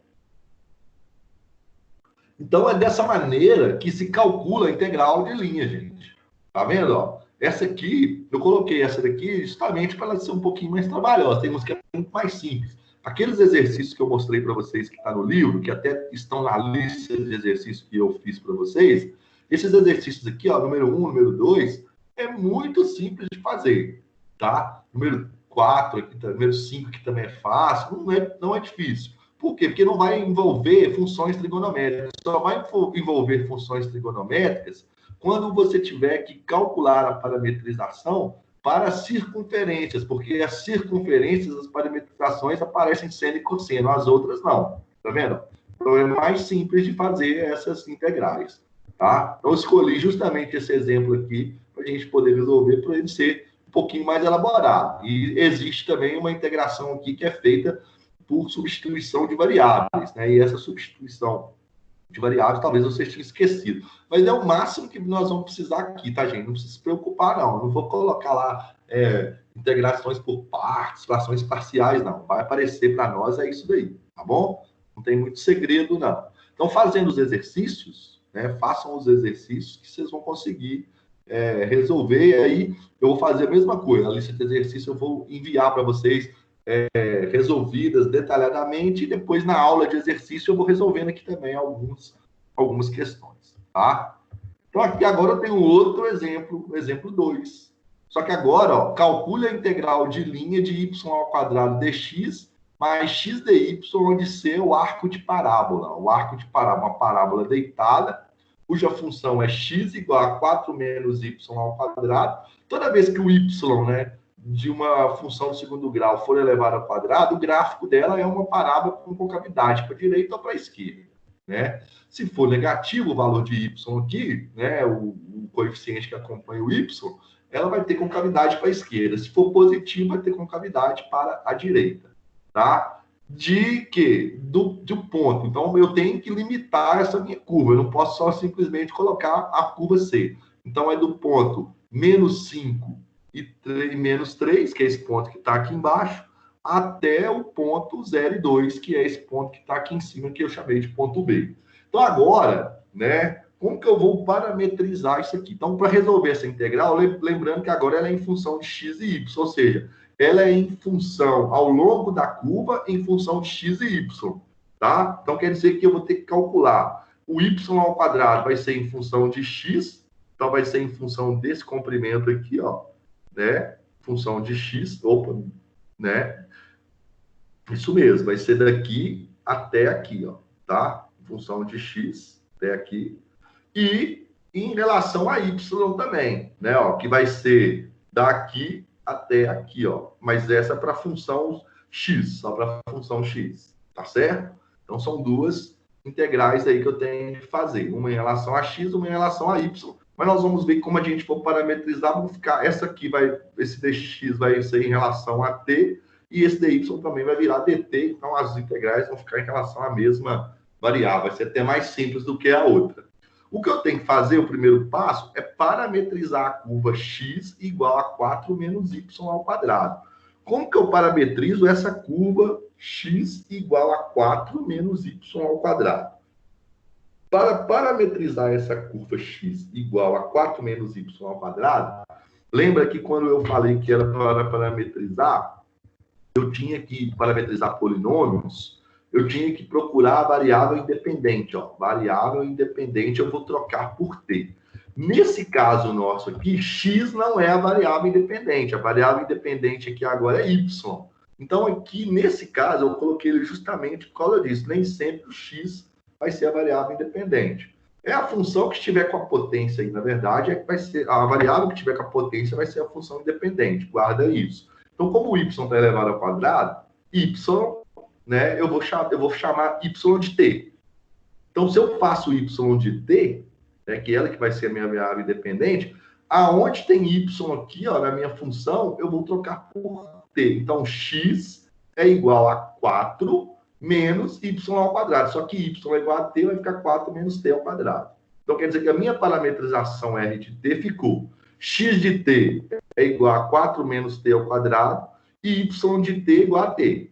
Então, é dessa maneira que se calcula a integral de linha, gente. Tá vendo? Ó? Essa aqui, eu coloquei essa daqui justamente para ela ser um pouquinho mais trabalhosa. Tem uns que é muito mais simples. Aqueles exercícios que eu mostrei para vocês, que está no livro, que até estão na lista de exercícios que eu fiz para vocês, esses exercícios aqui, ó, número 1, número 2, é muito simples de fazer, tá? Número 4, aqui, número 5, que também é fácil, não é difícil. Por quê? Porque não vai envolver funções trigonométricas. Só vai envolver funções trigonométricas quando você tiver que calcular a parametrização para circunferências, porque as circunferências, as parametrizações aparecem seno e cosseno, as outras não. Tá vendo? Então é mais simples de fazer essas integrais. Tá? Então eu escolhi justamente esse exemplo aqui para a gente poder resolver, para ele ser um pouquinho mais elaborado. E existe também uma integração aqui que é feita por substituição de variáveis, né? E essa substituição de variáveis talvez vocês tenham esquecido. Mas é o máximo que nós vamos precisar aqui, tá, gente? Não precisa se preocupar, não. Eu não vou colocar lá integrações por partes, frações parciais, não. Vai aparecer para nós, é isso daí, tá bom? Não tem muito segredo, não. Então, fazendo os exercícios, né? Façam os exercícios que vocês vão conseguir resolver. E aí, eu vou fazer a mesma coisa. A lista de exercícios eu vou enviar para vocês resolvidas detalhadamente, e depois na aula de exercício eu vou resolvendo aqui também algumas questões, tá? Então aqui agora eu tenho outro exemplo, exemplo 2. Só que agora, ó, calcule a integral de linha de y ao quadrado dx mais x dy, onde c é o arco de parábola. O arco de parábola, uma parábola deitada, cuja função é x igual a 4 menos y ao quadrado. Toda vez que o y, né, de uma função de segundo grau for elevado ao quadrado, o gráfico dela é uma parábola com concavidade para a direita ou para a esquerda, né? Se for negativo o valor de y aqui, né, o coeficiente que acompanha o y, ela vai ter concavidade para a esquerda. Se for positivo, vai ter concavidade para a direita, tá? De quê? Do ponto. Então, eu tenho que limitar essa minha curva. Eu não posso só simplesmente colocar a curva C. Então, é do ponto menos 5 e menos 3, que é esse ponto que está aqui embaixo, até o ponto 0 e 2, que é esse ponto que está aqui em cima, que eu chamei de ponto B. Então, agora, né, como que eu vou parametrizar isso aqui? Então, para resolver essa integral, lembrando que agora ela é em função de x e y, ou seja, ela é em função, ao longo da curva, em função de x e y, tá? Então, quer dizer que eu vou ter que calcular o y ao quadrado vai ser em função de x, então vai ser em função desse comprimento aqui, ó, né? Função de x, opa, né? Isso mesmo, vai ser daqui até aqui, ó, tá? Em função de x até aqui. E em relação a y também, né? Ó, que vai ser daqui até aqui, ó. Mas essa é para a função x, só para a função x, tá certo? Então são duas integrais aí que eu tenho que fazer, uma em relação a x, uma em relação a y. Mas nós vamos ver como a gente for parametrizar, vamos ficar, essa aqui vai, esse dx vai ser em relação a t, e esse dy também vai virar dt, então as integrais vão ficar em relação à mesma variável, vai ser até mais simples do que a outra. O que eu tenho que fazer, o primeiro passo, é parametrizar a curva x igual a 4 menos y ao quadrado. Como que eu parametrizo essa curva x igual a 4 menos y ao quadrado? Para parametrizar essa curva x igual a 4 menos y ao quadrado, lembra que quando eu falei que era para parametrizar, eu tinha que parametrizar polinômios, eu tinha que procurar a variável independente. Ó. Variável independente eu vou trocar por t. Nesse caso nosso aqui, x não é a variável independente. A variável independente aqui agora é y. Então, aqui, nesse caso, eu coloquei ele justamente por causa disso. Nem sempre o x vai ser a variável independente. É a função que estiver com a potência aí, na verdade, é que vai ser a variável que estiver com a potência vai ser a função independente. Guarda isso. Então, como o y está elevado ao quadrado, y, né, eu vou chamar y de t. Então, se eu faço y de t, né, que é ela que vai ser a minha variável independente, aonde tem y aqui, ó, na minha função, eu vou trocar por t. Então, x é igual a 4 menos y ao quadrado. Só que y é igual a t, vai ficar 4 menos t ao quadrado. Então, quer dizer que a minha parametrização R de t ficou x de t é igual a 4 menos t ao quadrado e y de t é igual a t.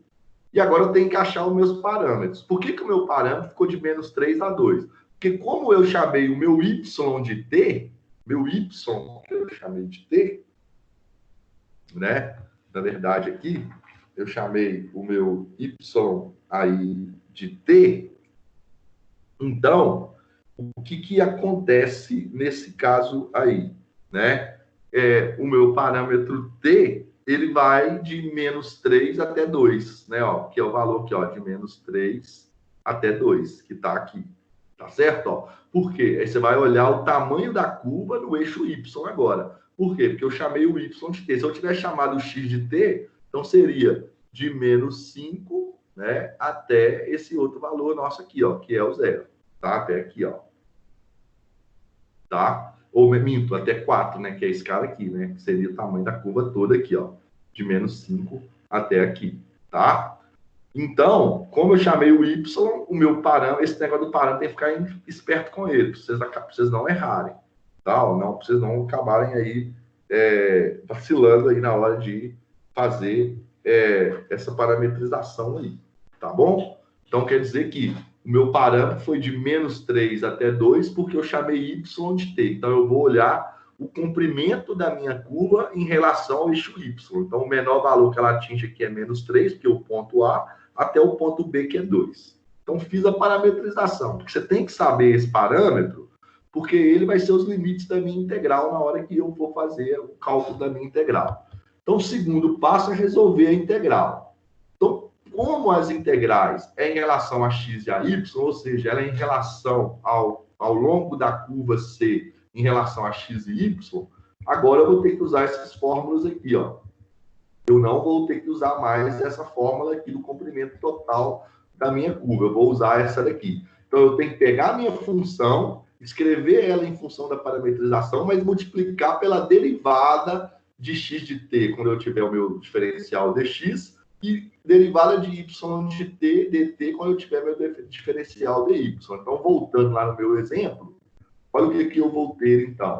E agora eu tenho que achar os meus parâmetros. Por que o meu parâmetro ficou de menos 3 a 2? Porque como eu chamei o meu y de t, meu y que eu chamei de t, né? Na verdade aqui, eu chamei o meu y aí de t. Então, o que acontece nesse caso aí, né? O meu parâmetro t, ele vai de menos 3 até 2, né? Ó, que é o valor aqui, ó, de menos 3 até 2, que está aqui. Tá certo? Ó? Por quê? Aí você vai olhar o tamanho da curva no eixo y agora. Por quê? Porque eu chamei o y de t. Se eu tivesse chamado o x de t, então seria de menos 5, né, até esse outro valor nosso aqui, ó, que é o 0. Tá? Até aqui, ó. Tá? Ou minto, até 4, né? Que é esse cara aqui, né? Que seria o tamanho da curva toda aqui, ó. De menos 5 até aqui, tá? Então, como eu chamei o y, o meu parâmetro, esse negócio do parâmetro tem que ficar esperto com ele, para vocês não errarem, tá? Não, para vocês não acabarem aí vacilando aí na hora de fazer essa parametrização aí, tá bom? Então, quer dizer que o meu parâmetro foi de menos 3 até 2, porque eu chamei y de t. Então, eu vou olhar o comprimento da minha curva em relação ao eixo y. Então, o menor valor que ela atinge aqui é menos 3, porque é o ponto A, até o ponto B, que é 2. Então, fiz a parametrização. Porque você tem que saber esse parâmetro, porque ele vai ser os limites da minha integral na hora que eu for fazer o cálculo da minha integral. Então, o segundo passo é resolver a integral. Então, como as integrais é em relação a x e a y, ou seja, ela é em relação ao longo da curva C em relação a x e y, agora eu vou ter que usar essas fórmulas aqui, ó. Eu não vou ter que usar mais essa fórmula aqui do comprimento total da minha curva. Eu vou usar essa daqui. Então, eu tenho que pegar a minha função, escrever ela em função da parametrização, mas multiplicar pela derivada de x de t, quando eu tiver o meu diferencial dx, e derivada de y de t, dt, quando eu tiver meu diferencial dy. Então, voltando lá no meu exemplo, olha o que eu vou ter, então.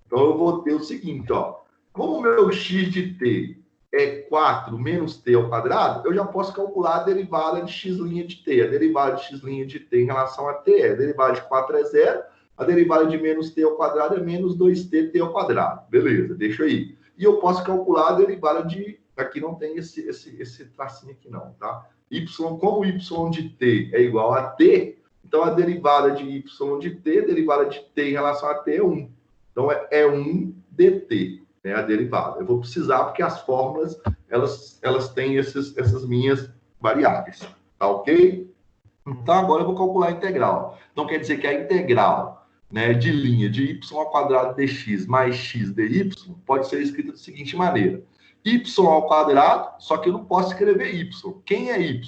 Então, eu vou ter o seguinte, ó. Como o meu x de t é 4 menos t ao quadrado, eu já posso calcular a derivada de x' de t. A derivada de x' de t em relação a t a derivada de 4 é 0, A derivada de menos t ao quadrado é menos 2t ao quadrado. Beleza, deixa aí. E eu posso calcular a derivada de... Aqui não tem esse tracinho aqui não, tá? Y, como y de t é igual a t, então a derivada de y de t, a derivada de t em relação a t é 1. Então é 1 dt, né, a derivada. Eu vou precisar porque as fórmulas, elas têm essas minhas variáveis, tá ok? Então agora eu vou calcular a integral. Então quer dizer que a integral, né, de linha de y ao quadrado dx mais x dy pode ser escrita da seguinte maneira. Y ao quadrado, só que eu não posso escrever y. Quem é y?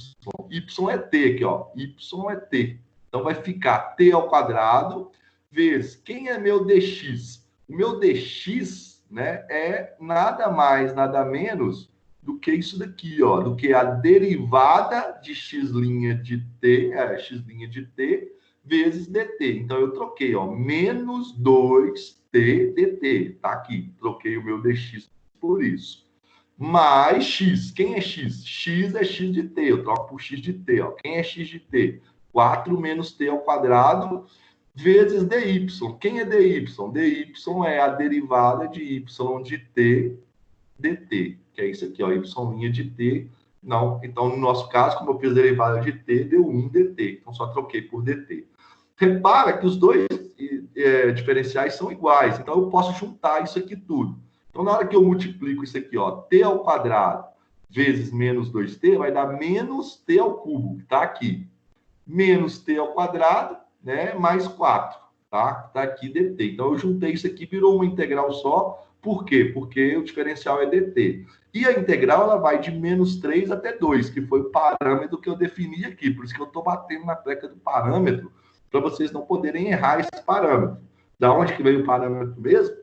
Y é t aqui, ó. Y é t. Então vai ficar t ao quadrado vezes quem é meu dx? O meu dx, né, é nada mais, nada menos do que isso daqui, ó, do que a derivada de x' de t, x' de t, vezes dt. Então, eu troquei, ó, menos 2t dt, tá aqui. Troquei o meu dx por isso. Mais x. Quem é x? X é x de t, eu troco por x de t, ó. Quem é x de t? 4 menos t ao quadrado vezes dy. Quem é dy? dy é a derivada de y de t dt, que é isso aqui, ó, y' de t. Não, então, no nosso caso, como eu fiz a derivada de t, deu 1 dt. Então, só troquei por dt. Repara que os dois diferenciais são iguais. Então, eu posso juntar isso aqui tudo. Então, na hora que eu multiplico isso aqui, ó, t ao quadrado vezes menos 2t, vai dar menos t ao cubo, que está aqui. Menos t ao quadrado, né, mais 4, tá? Tá aqui dt. Então, eu juntei isso aqui, virou uma integral só. Por quê? Porque o diferencial é dt. E a integral, ela vai de menos 3 até 2, que foi o parâmetro que eu defini aqui. Por isso que eu estou batendo na tecla do parâmetro, para vocês não poderem errar esse parâmetro. Da onde que veio o parâmetro mesmo?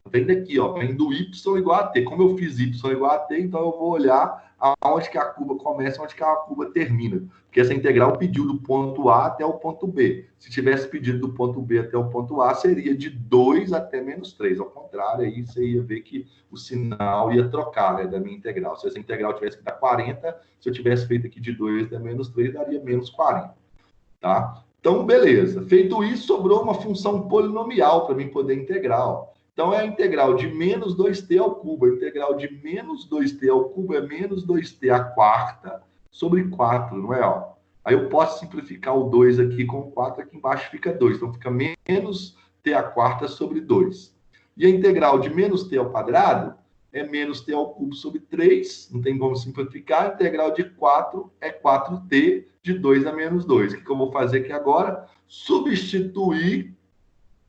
Vem daqui, ó, vem do y igual a t. Como eu fiz y igual a t, então eu vou olhar aonde que a curva começa, onde que a curva termina. Porque essa integral pediu do ponto A até o ponto B. Se tivesse pedido do ponto B até o ponto A, seria de 2 até menos 3. Ao contrário, aí você ia ver que o sinal ia trocar, né, da minha integral. Se essa integral tivesse que dar 40, se eu tivesse feito aqui de 2 até menos 3, daria menos 40. Tá? Então, beleza. Feito isso, sobrou uma função polinomial para mim poder integrar, ó. Então, é a integral de menos 2t ao cubo. A integral de menos 2t ao cubo é menos 2t à quarta sobre 4, não é? Ó? Aí eu posso simplificar o 2 aqui com o 4, aqui embaixo fica 2. Então, fica menos t à quarta sobre 2. E a integral de menos t ao quadrado é menos t ao cubo sobre 3. Não tem como simplificar. A integral de 4 é 4t de 2 a menos 2. O que eu vou fazer aqui agora? Substituir,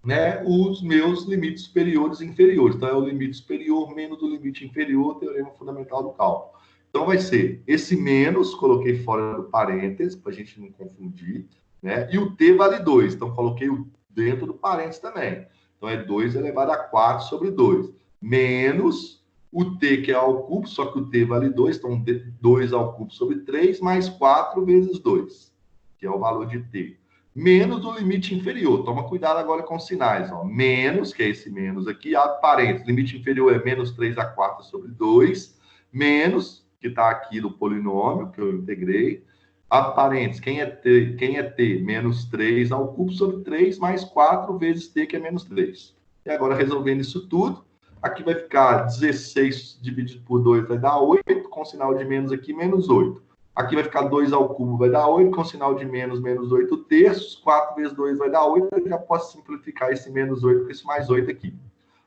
né, os meus limites superiores e inferiores. Então, é o limite superior menos o limite inferior, teorema fundamental do cálculo. Então, vai ser esse menos, coloquei fora do parênteses, para a gente não confundir, né? E o t vale 2, então coloquei o dentro do parênteses também. Então, é 2 elevado a 4 sobre 2. Menos o t, que é ao cubo, só que o t vale 2, então 2 ao cubo sobre 3, mais 4 vezes 2, que é o valor de t. Menos o limite inferior. Toma cuidado agora com os sinais, ó. Menos, que é esse menos aqui, abre parênteses. Limite inferior é menos 3 a 4 sobre 2. Menos, que está aqui do polinômio, que eu integrei. Abre parênteses. Quem é t? Menos 3 ao cubo sobre 3, mais 4 vezes t, que é menos 3. E agora, resolvendo isso tudo, aqui vai ficar 16 dividido por 2 vai dar 8, com sinal de menos aqui, menos 8. Aqui vai ficar 2 ao cubo, vai dar 8, com sinal de menos, menos 8 terços. 4 vezes 2 vai dar 8, eu já posso simplificar esse menos 8 com esse mais 8 aqui.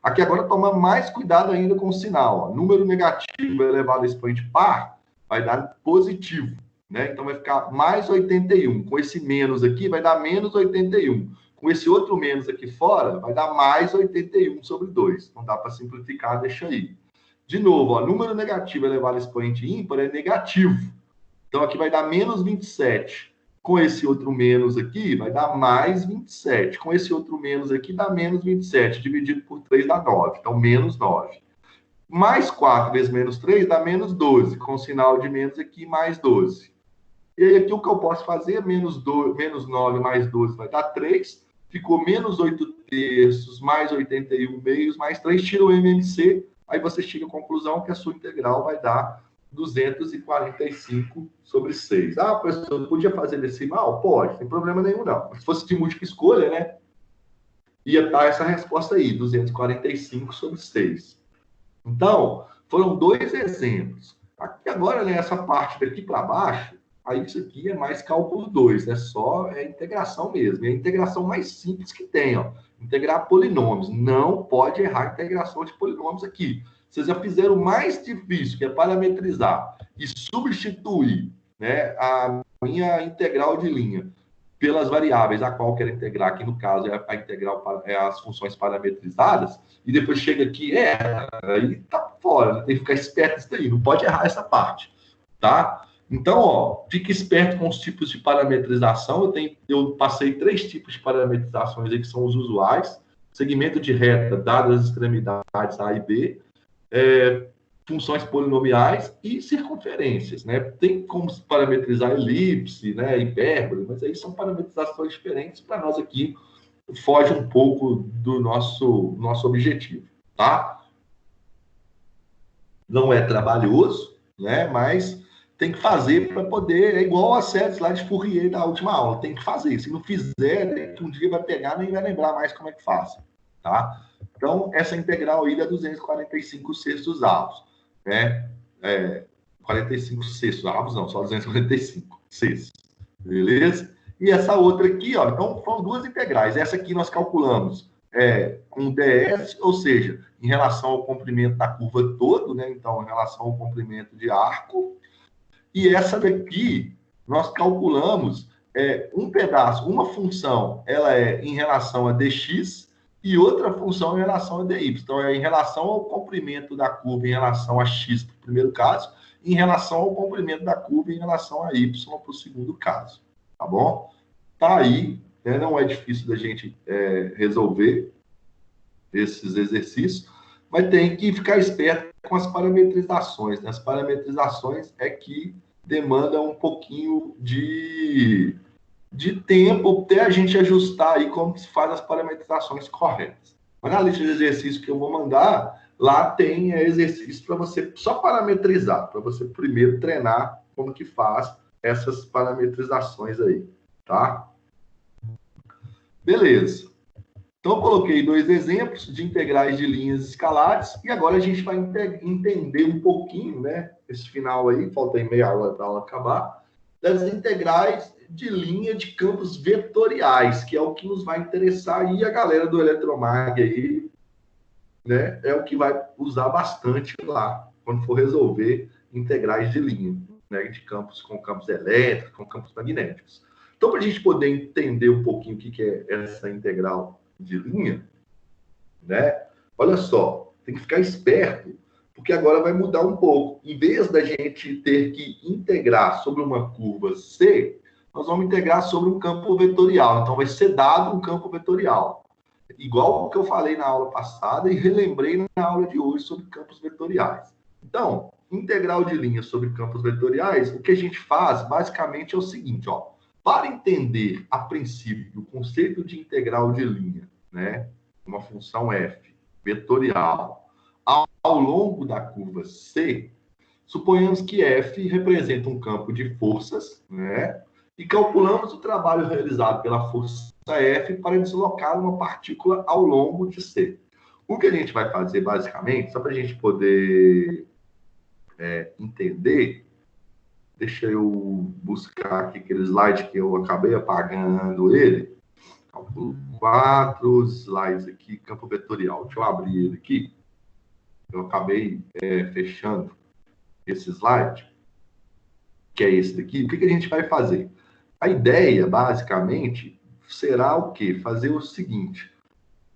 Aqui agora toma mais cuidado ainda com o sinal, ó. Número negativo elevado a expoente par vai dar positivo, né? Então vai ficar mais 81. Com esse menos aqui vai dar menos 81. Com esse outro menos aqui fora vai dar mais 81 sobre 2. Não dá para simplificar, deixa aí. De novo, ó, número negativo elevado a expoente ímpar é negativo. Então, aqui vai dar menos 27. Com esse outro menos aqui, vai dar mais 27. Com esse outro menos aqui, dá menos 27. Dividido por 3 dá 9. Então, menos 9. Mais 4 vezes menos 3 dá menos 12. Com sinal de menos aqui, mais 12. E aí, aqui o que eu posso fazer? Menos 9 mais 12 vai dar 3. Ficou menos 8 terços, mais 81 meios, mais 3. Tira o MMC. Aí você chega à conclusão que a sua integral vai dar 245 sobre 6. Ah, professor, podia fazer decimal? Pode, sem problema nenhum, não. Se fosse de múltipla escolha, né? ia estar essa resposta aí, 245 sobre 6. Então, foram dois exemplos. Aqui agora, né, essa parte daqui para baixo, aí isso aqui é mais cálculo 2, né? É integração mesmo. É a integração mais simples que tem, ó. Integrar polinômios. Não pode errar a integração de polinômios aqui. Vocês já fizeram o mais difícil, que é parametrizar e substituir, né, a minha integral de linha pelas variáveis a qual eu quero integrar, que no caso é a integral, é as funções parametrizadas, e depois chega aqui, aí tá fora, né? Tem que ficar esperto nisso daí, não pode errar essa parte, tá? Então, ó, fique esperto com os tipos de parametrização. Eu passei 3 tipos de parametrizações aí que são os usuais: segmento de reta, dadas as extremidades A e B, funções polinomiais e circunferências, né? Tem como parametrizar elipse, né, hipérbole, mas aí são parametrizações diferentes. Para nós aqui foge um pouco do nosso objetivo, tá? Não é trabalhoso, né? Mas tem que fazer para poder, é igual a série lá de Fourier da última aula, tem que fazer. Se não fizer, um dia vai pegar, nem vai lembrar mais como é que faz, tá? Então, essa integral aí dá 245 sextos avos, né? 45 sextos avos, não, só 245 sextos, beleza? E essa outra aqui, ó, então foram 2 integrais. Essa aqui nós calculamos com ds, ou seja, em relação ao comprimento da curva todo, né? Então, em relação ao comprimento de arco. E essa daqui, nós calculamos um pedaço, uma função, ela é em relação a dx e outra função em relação a dy. Então, é em relação ao comprimento da curva em relação a x para o primeiro caso, e em relação ao comprimento da curva em relação a y para o segundo caso. Tá bom? Tá aí, né? Não é difícil da gente resolver esses exercícios, mas tem que ficar esperto com as parametrizações, né? As parametrizações é que demandam um pouquinho de tempo até a gente ajustar aí como se faz as parametrizações corretas. Mas na lista de exercícios que eu vou mandar, lá tem exercício para você só parametrizar, para você primeiro treinar como que faz essas parametrizações aí, tá? Beleza. Então, eu coloquei 2 exemplos de integrais de linhas escalares e agora a gente vai entender um pouquinho, né? Esse final aí, falta aí meia hora para ela acabar, das integrais de linha de campos vetoriais, que é o que nos vai interessar, e a galera do Eletromag aí, né? É o que vai usar bastante lá, quando for resolver integrais de linha, né? De campos com campos elétricos, com campos magnéticos. Então, para a gente poder entender um pouquinho o que é essa integral de linha, né? Olha só, tem que ficar esperto, porque agora vai mudar um pouco. Em vez da gente ter que integrar sobre uma curva C, nós vamos integrar sobre um campo vetorial. Então, vai ser dado um campo vetorial. Igual o que eu falei na aula passada e relembrei na aula de hoje sobre campos vetoriais. Então, integral de linha sobre campos vetoriais, o que a gente faz, basicamente, é o seguinte, ó. Para entender, a princípio, o conceito de integral de linha, né, uma função f vetorial ao longo da curva C, suponhamos que f representa um campo de forças, né, e calculamos o trabalho realizado pela força F para deslocar uma partícula ao longo de C. O que a gente vai fazer, basicamente, só para a gente poder entender. Deixa eu buscar aqui aquele slide que eu acabei apagando ele. Cálculo 4, slides aqui, campo vetorial. Deixa eu abrir ele aqui. Eu acabei fechando esse slide, que é esse daqui. O que a gente vai fazer? A ideia, basicamente, será o quê? Fazer o seguinte.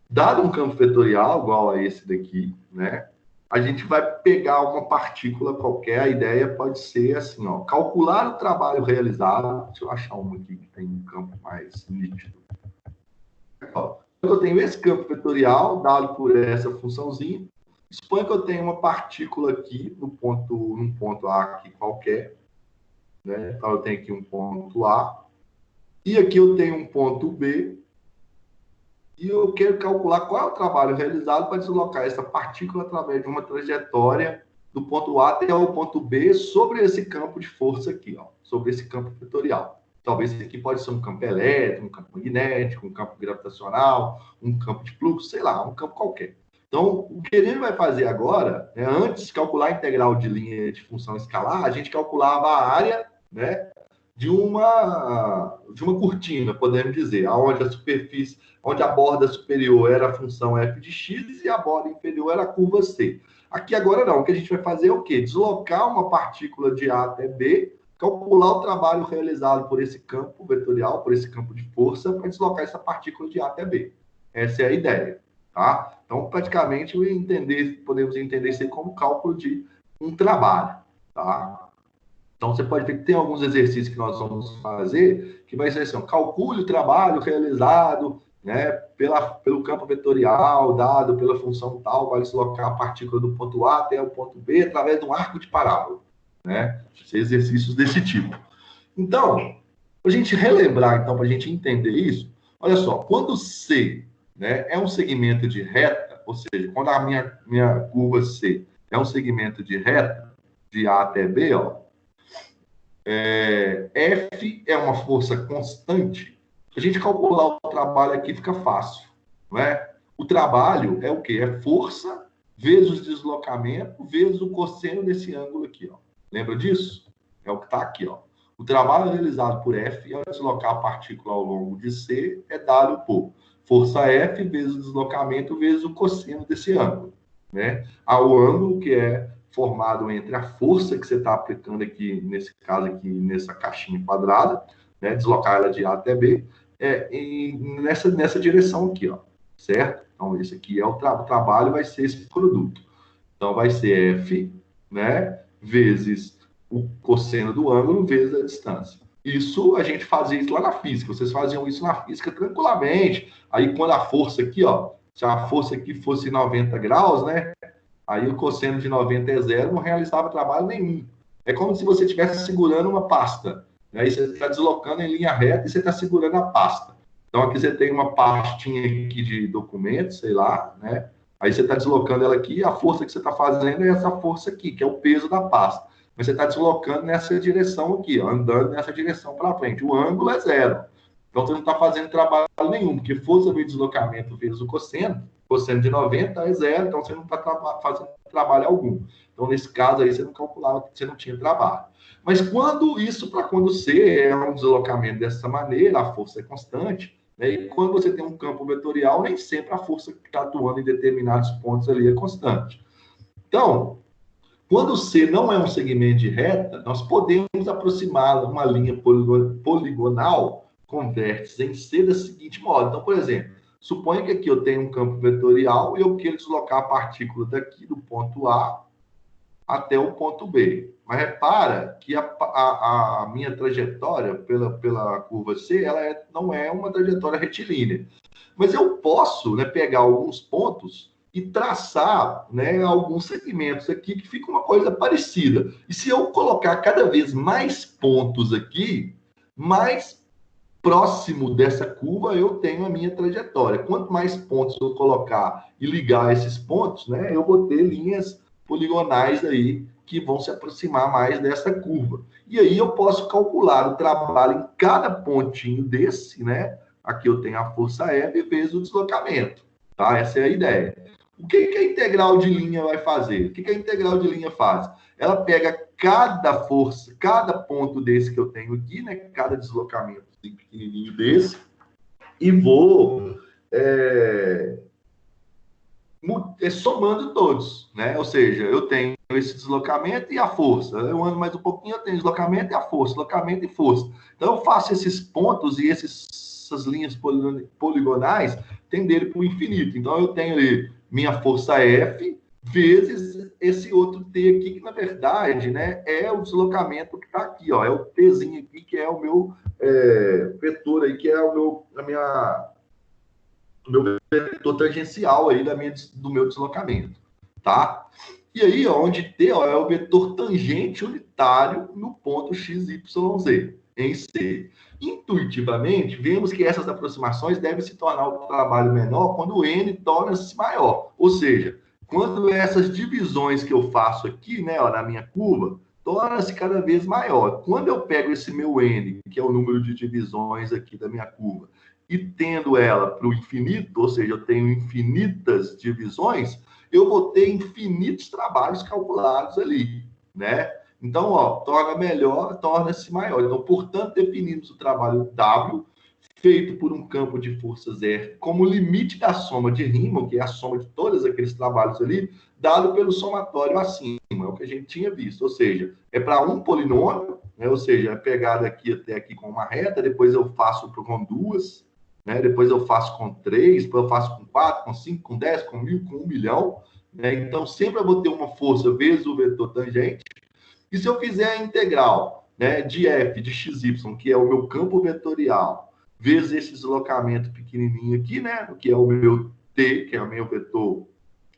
Dado um campo vetorial igual a esse daqui, né? A gente vai pegar uma partícula qualquer, a ideia pode ser assim, ó, calcular o trabalho realizado. Deixa eu achar uma aqui que tem um campo mais nítido. Ó, eu tenho esse campo vetorial dado por essa funçãozinha. Suponha que eu tenho uma partícula aqui num ponto A aqui qualquer, né? Então eu tenho aqui um ponto A e aqui eu tenho um ponto B. E eu quero calcular qual é o trabalho realizado para deslocar essa partícula através de uma trajetória do ponto A até o ponto B sobre esse campo de força aqui, ó, sobre esse campo vetorial. Talvez esse aqui pode ser um campo elétrico, um campo magnético, um campo gravitacional, um campo de fluxo, sei lá, um campo qualquer. Então, o que a gente vai fazer agora, né, antes de calcular a integral de linha de função escalar, a gente calculava a área, né, de uma cortina, podemos dizer, onde a superfície, onde a borda superior era a função f de x e a borda inferior era a curva c. Aqui agora não, o que a gente vai fazer é o quê? Deslocar uma partícula de A até B, calcular o trabalho realizado por esse campo vetorial, por esse campo de força, para deslocar essa partícula de A até B. Essa é a ideia, tá? Então, praticamente, podemos entender isso aí como cálculo de um trabalho, tá? Então, você pode ver que tem alguns exercícios que nós vamos fazer, que vai ser assim, calcule o trabalho realizado, né, pelo campo vetorial, dado pela função tal, vai deslocar a partícula do ponto A até o ponto B através de um arco de parábola, né? Exercícios desse tipo. Então, para a gente relembrar, então, para a gente entender isso, olha só, quando C, né, é um segmento de reta, ou seja, quando a minha curva C é um segmento de reta, de A até B, ó, F é uma força constante, a gente calcular o trabalho aqui fica fácil, não é? O trabalho é o quê? É força vezes o deslocamento vezes o cosseno desse ângulo aqui, ó. Lembra disso? É o que está aqui, ó. O trabalho realizado por F ao deslocar a partícula ao longo de C é dado por força F vezes o deslocamento vezes o cosseno desse ângulo, né? O ângulo que é formado entre a força que você está aplicando aqui, nesse caso aqui, nessa caixinha quadrada, né? Deslocar ela de A até B, nessa direção aqui, ó, certo? Então, esse aqui é o trabalho, vai ser esse produto. Então, vai ser F, né, vezes o cosseno do ângulo, vezes a distância. Isso, a gente fazia isso lá na física. Vocês faziam isso na física tranquilamente. Aí, quando a força aqui, ó, se a força aqui fosse 90 graus, né, aí o cosseno de 90 é zero, não realizava trabalho nenhum. É como se você estivesse segurando uma pasta. Aí você está deslocando em linha reta e você está segurando a pasta. Então, aqui você tem uma pastinha aqui de documentos, sei lá, né? Aí você está deslocando ela aqui, a força que você está fazendo é essa força aqui, que é o peso da pasta. Mas você está deslocando nessa direção aqui, ó, andando nessa direção para frente. O ângulo é zero. Então, você não está fazendo trabalho nenhum, porque força vezes deslocamento vezes o cosseno de 90 é zero, então você não está fazendo trabalho algum. Então, nesse caso aí, você não calculava, você não tinha trabalho. Mas quando C é um deslocamento dessa maneira, a força é constante, né? E quando você tem um campo vetorial, nem sempre a força que está atuando em determinados pontos ali é constante. Então, quando C não é um segmento de reta, nós podemos aproximar uma linha poligonal com vértices em C da seguinte modo. Então, por exemplo, suponha que aqui eu tenho um campo vetorial e eu quero deslocar a partícula daqui do ponto A até o ponto B. Mas repara que a minha trajetória pela curva C, ela não é uma trajetória retilínea. Mas eu posso, né, pegar alguns pontos e traçar, né, alguns segmentos aqui que fica uma coisa parecida. E se eu colocar cada vez mais pontos aqui, mais próximo dessa curva eu tenho a minha trajetória. Quanto mais pontos eu colocar e ligar esses pontos, né, eu vou ter linhas poligonais aí que vão se aproximar mais dessa curva. E aí eu posso calcular o trabalho em cada pontinho desse, né? Aqui eu tenho a força F vezes o deslocamento, tá? Essa é a ideia. O que a integral de linha vai fazer? O que a integral de linha faz? Ela pega cada força, cada ponto desse que eu tenho aqui, né? Cada deslocamento pequenininho desse, e vou somando todos, né? Ou seja, eu tenho esse deslocamento e a força. Eu ando mais um pouquinho, eu tenho deslocamento e a força, deslocamento e força. Então, eu faço esses pontos e essas linhas poligonais tenderem para o infinito. Então, eu tenho ali minha força F vezes esse outro T aqui, que, na verdade, né, é o deslocamento que está aqui, ó. É o Tzinho aqui, que é o meu vetor aí, que é o meu vetor tangencial aí do meu deslocamento, tá? E aí, ó, onde T, ó, é o vetor tangente unitário no ponto XYZ, em C. Intuitivamente, vemos que essas aproximações devem se tornar o trabalho menor quando o N torna-se maior. Ou seja, quando essas divisões que eu faço aqui, né, ó, na minha curva, torna-se cada vez maior. Quando eu pego esse meu N, que é o número de divisões aqui da minha curva, e tendo ela para o infinito, ou seja, eu tenho infinitas divisões, eu vou ter infinitos trabalhos calculados ali, né? Então, ó, torna melhor, torna-se maior. Então, portanto, definimos o trabalho W, feito por um campo de forças R, como limite da soma de Riemann, que é a soma de todos aqueles trabalhos ali, dado pelo somatório acima, é o que a gente tinha visto. Ou seja, é para um polinômio, né? Ou seja, é pegar daqui até aqui com uma reta, depois eu faço com duas, né? Depois eu faço com 3, depois eu faço com 4, com 5, com 10, com 1000, com 1 milhão. Né? Então, sempre eu vou ter uma força vezes o vetor tangente. E se eu fizer a integral, né, de f de xy, que é o meu campo vetorial, vezes esse deslocamento pequenininho aqui, né, que é o meu t, que é o meu vetor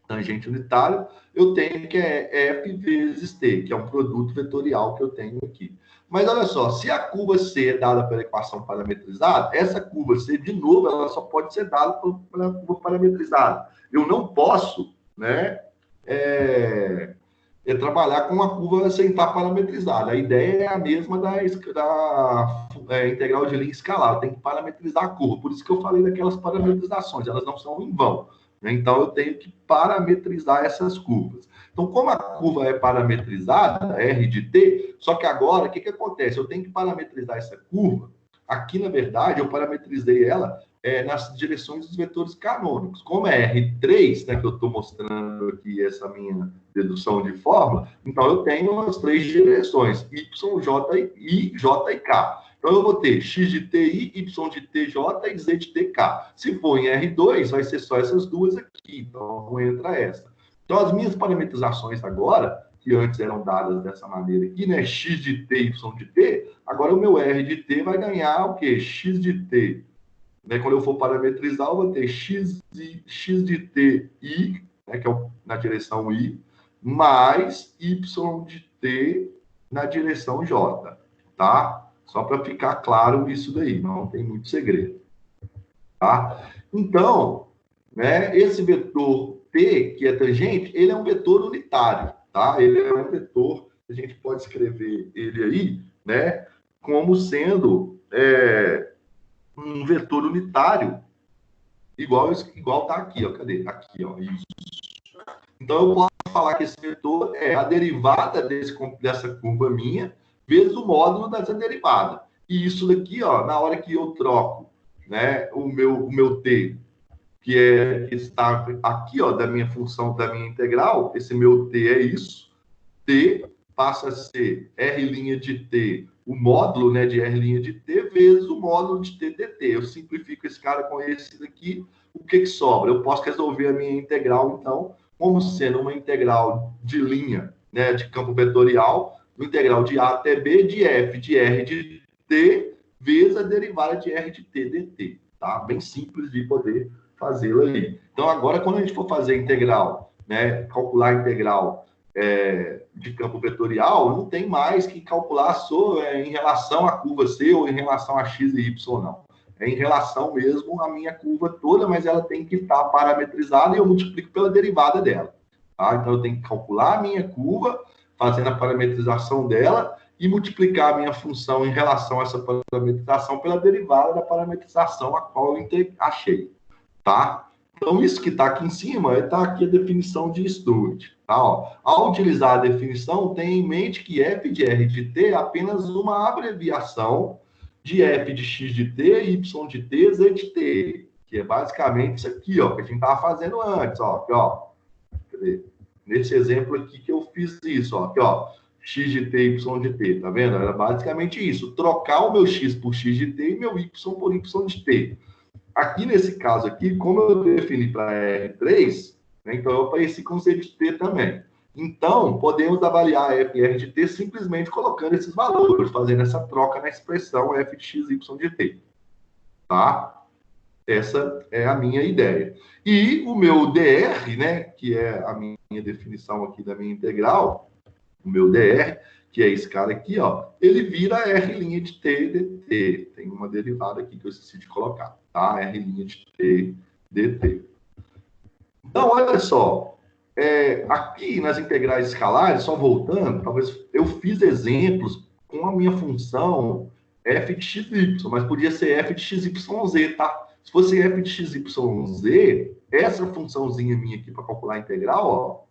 tangente unitário, eu tenho que é f vezes t, que é um produto vetorial que eu tenho aqui. Mas olha só, se a curva C é dada pela equação parametrizada, essa curva C, de novo, ela só pode ser dada pela curva parametrizada. Eu não posso, né, trabalhar com uma curva sem estar parametrizada. A ideia é a mesma da integral de linha escalar. Tem que parametrizar a curva. Por isso que eu falei daquelas parametrizações. Elas não são em vão. Né? Então, eu tenho que parametrizar essas curvas. Então, como a curva é parametrizada, R de t, só que agora, o que acontece? Eu tenho que parametrizar essa curva. Aqui, na verdade, eu parametrizei ela nas direções dos vetores canônicos. Como é R3, né, que eu estou mostrando aqui essa minha dedução de fórmula, então eu tenho as três direções, Y, J, I, J e K. Então eu vou ter X de TI, Y de TJ e Z de TK. Se for em R2, vai ser só essas duas aqui, então não entra essa. Então as minhas parametrizações agora, que antes eram dadas dessa maneira aqui, né, X de T, Y de T, agora o meu R de T vai ganhar o quê? X de T. Né, quando eu for parametrizar, eu vou ter x de t i, né, que é na direção i, mais y de t na direção j, tá? Só para ficar claro isso daí, não tem muito segredo, tá? Então, né, esse vetor t, que é tangente, ele é um vetor unitário, tá? Ele é um vetor, a gente pode escrever ele aí, né, como sendo um vetor unitário, igual tá aqui, ó. Cadê? Aqui, ó. Isso. Então, eu posso falar que esse vetor é a derivada dessa curva minha, vezes o módulo dessa derivada. E isso daqui, ó, na hora que eu troco, né, o meu t, que está aqui, ó, da minha função, da minha integral, esse meu t é isso, t passa a ser R' de t, o módulo, né, de R' de t, vezes o módulo de t dt. Eu simplifico esse cara com esse daqui, o que sobra? Eu posso resolver a minha integral, então, como sendo uma integral de linha, né, de campo vetorial, uma integral de A até B, de f de R de t, vezes a derivada de R de t dt. Tá? Bem simples de poder fazê-lo aí. Então, agora, quando a gente for fazer a integral, né, calcular a integral de campo vetorial, não tem mais que calcular só em relação à curva C ou em relação a X e Y, não. É em relação mesmo à minha curva toda, mas ela tem que estar parametrizada e eu multiplico pela derivada dela. Tá? Então, eu tenho que calcular a minha curva, fazendo a parametrização dela e multiplicar a minha função em relação a essa parametrização pela derivada da parametrização a qual eu achei. Tá? Então, isso que está aqui em cima, está aqui a definição de Stewart. Tá? Ó, ao utilizar a definição, tenha em mente que f de R de t é apenas uma abreviação de f de x de t, y de t, z de t, que é basicamente isso aqui, ó, que a gente estava fazendo antes. Ó, aqui, ó. Nesse exemplo aqui que eu fiz isso, ó, aqui, ó, x de t, y de t, tá vendo? Era basicamente isso, trocar o meu x por x de t e meu y por y de t. Aqui, nesse caso aqui, como eu defini para R3, né, então eu apareci com Z de T também. Então, podemos avaliar f r de T simplesmente colocando esses valores, fazendo essa troca na expressão f de x, y de T. Tá? Essa é a minha ideia. E o meu dr, né, que é a minha definição aqui da minha integral, o meu dr, que é esse cara aqui, ó, ele vira R' de t dt. Tem uma derivada aqui que eu esqueci de colocar, tá? R' de t dt. Então, olha só, Aqui nas integrais escalares, só voltando, talvez eu fiz exemplos com a minha função f de xy, mas podia ser f de xyz, tá? Se fosse f de xyz, essa funçãozinha minha aqui para calcular a integral, ó,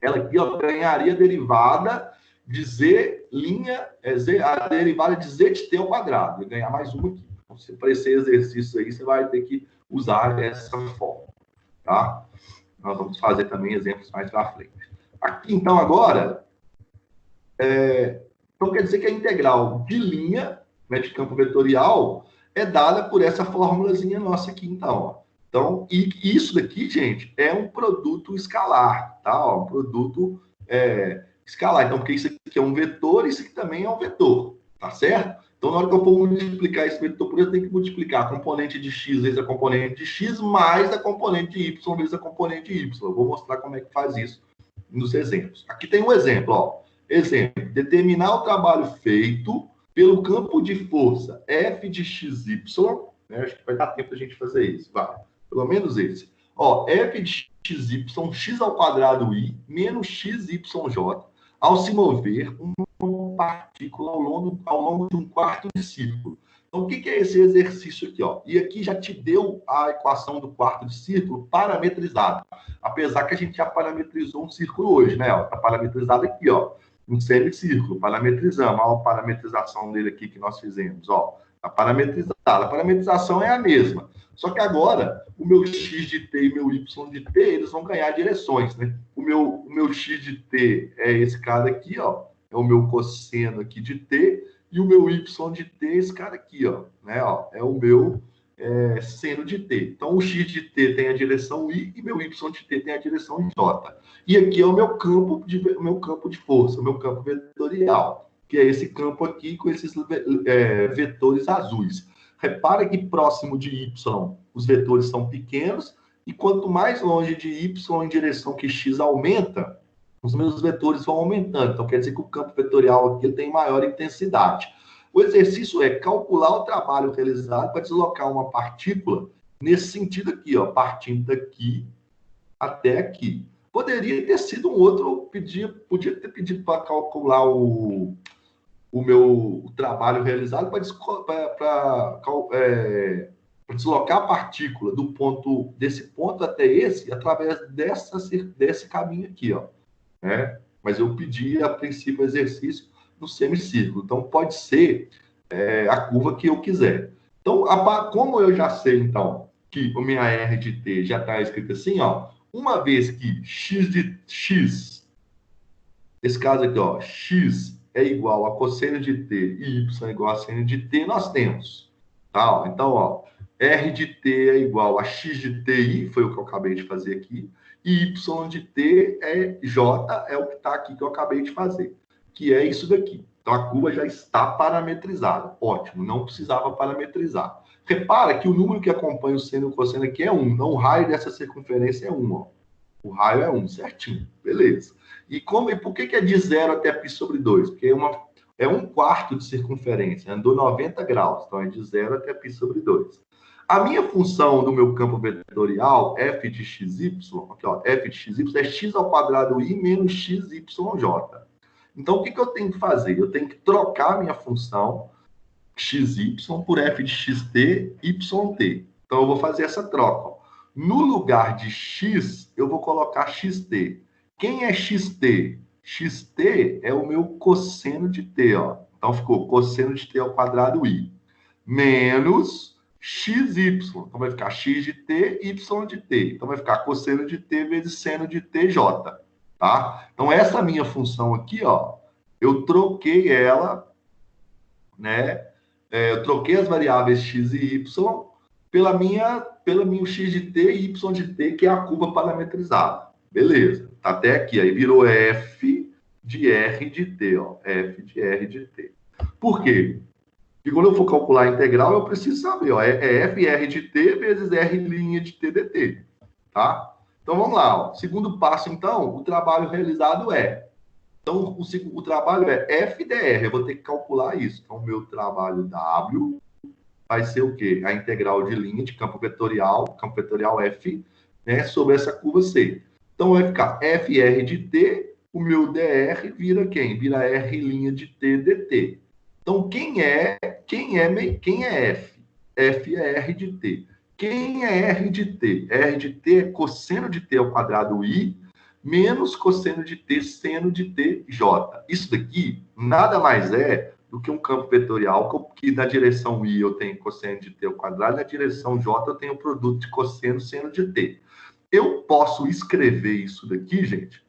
ela aqui ó, ganharia a derivada de z, a derivada de z de t ao quadrado. Eu ganhar mais uma aqui. Então, para esse exercício aí, você vai ter que usar essa forma, tá? Nós vamos fazer também exemplos mais para frente. Aqui, então, agora, então quer dizer que a integral de linha, né, de campo vetorial, é dada por essa fórmulazinha nossa aqui, então. Ó. Então, e isso daqui, gente, é um produto escalar, tá? Ó, um produto escalar. Então, porque isso aqui é um vetor, isso aqui também é um vetor, tá certo? Então, na hora que eu for multiplicar esse vetor por eu tenho que multiplicar a componente de x vezes a componente de x mais a componente de y vezes a componente de y. Eu vou mostrar como é que faz isso nos exemplos. Aqui tem um exemplo, ó. Exemplo, determinar o trabalho feito pelo campo de força f de xy, né? Acho que vai dar tempo a gente fazer isso, vai. Pelo menos esse. Ó, f de xy, x ao quadrado i, menos xyj, ao se mover uma partícula ao longo de um quarto de círculo. Então, o que é esse exercício aqui? Ó? E aqui já te deu a equação do quarto de círculo parametrizada. Apesar que a gente já parametrizou um círculo hoje, né? Está parametrizado aqui, ó, um semicírculo. Parametrizamos. Olha a parametrização dele aqui que nós fizemos. Ó, está parametrizado. A parametrização é a mesma. Só que agora, o meu x de t e meu y de t, eles vão ganhar direções, né? O meu x de t é esse cara aqui, ó. É o meu cosseno aqui de t. E o meu y de t é esse cara aqui, ó. Né? Ó, é o meu seno de t. Então, o x de t tem a direção i e meu y de t tem a direção j. E aqui é o meu campo de força, o meu campo vetorial, que é esse campo aqui com esses vetores azuis. Repara que próximo de y os vetores são pequenos e quanto mais longe de y em direção que x aumenta, os meus vetores vão aumentando. Então, quer dizer que o campo vetorial aqui tem maior intensidade. O exercício é calcular o trabalho realizado para deslocar uma partícula nesse sentido aqui, ó, partindo daqui até aqui. Poderia ter sido um outro, podia ter pedido para calcular o meu trabalho realizado para deslocar a partícula desse ponto até esse, através desse caminho aqui, ó. Né? Mas eu pedi, a princípio, o exercício no semicírculo. Então, pode ser a curva que eu quiser. Então, como eu já sei, então, que a minha R de T já está escrita assim, ó, uma vez que x, esse caso aqui, ó, x é igual a cosseno de t e y é igual a seno de t, nós temos. Tá? Então, ó, R de t é igual a x de ti, foi o que eu acabei de fazer aqui, e y de t j é o que está aqui que eu acabei de fazer, que é isso daqui. Então, a curva já está parametrizada. Ótimo, não precisava parametrizar. Repara que o número que acompanha o seno e o cosseno aqui é 1. Então, o raio dessa circunferência é 1. Ó. O raio é 1, certinho. Beleza. E por que é de 0 até π sobre 2? Porque é um quarto de circunferência. Andou 90 graus. Então, é de 0 até π sobre 2. A minha função do meu campo vetorial, f de xy, aqui, ó, f de xy é x ao quadrado i menos xyj. Então, o que eu tenho que fazer? Eu tenho que trocar a minha função xy por f de xt, yt. Então, eu vou fazer essa troca. Ó. No lugar de x, eu vou colocar xt. Quem é xt? Xt é o meu cosseno de t. Ó. Então, ficou cosseno de t ao quadrado i menos xy. Então, vai ficar x de t, y de t. Então, vai ficar cosseno de t vezes seno de tj. Tá? Então, essa minha função aqui, ó, eu troquei ela, né? Eu troquei as variáveis x e y pela minha x de t e y de t, que é a curva parametrizada. Beleza. Tá até aqui. Aí virou f de r de t, ó. F de r de t. Por quê? Porque quando eu for calcular a integral, eu preciso saber, ó, é f r de t vezes r' de t dt. Tá? Então, vamos lá. Ó. Segundo passo, então, o trabalho realizado é... Então, o trabalho é f dr. Eu vou ter que calcular isso. Então, o meu trabalho W vai ser o quê? A integral de linha de campo vetorial f, né, sobre essa curva C. Então vai ficar FR de T, o meu DR vira quem? Vira R' de T dt. Então quem é F? F é R de T. Quem é R de T? R de T é cosseno de T ao quadrado I menos cosseno de T seno de T J. Isso daqui nada mais é do que um campo vetorial que na direção I eu tenho cosseno de T ao quadrado, na direção J eu tenho o produto de cosseno seno de T. Eu posso escrever isso daqui, gente,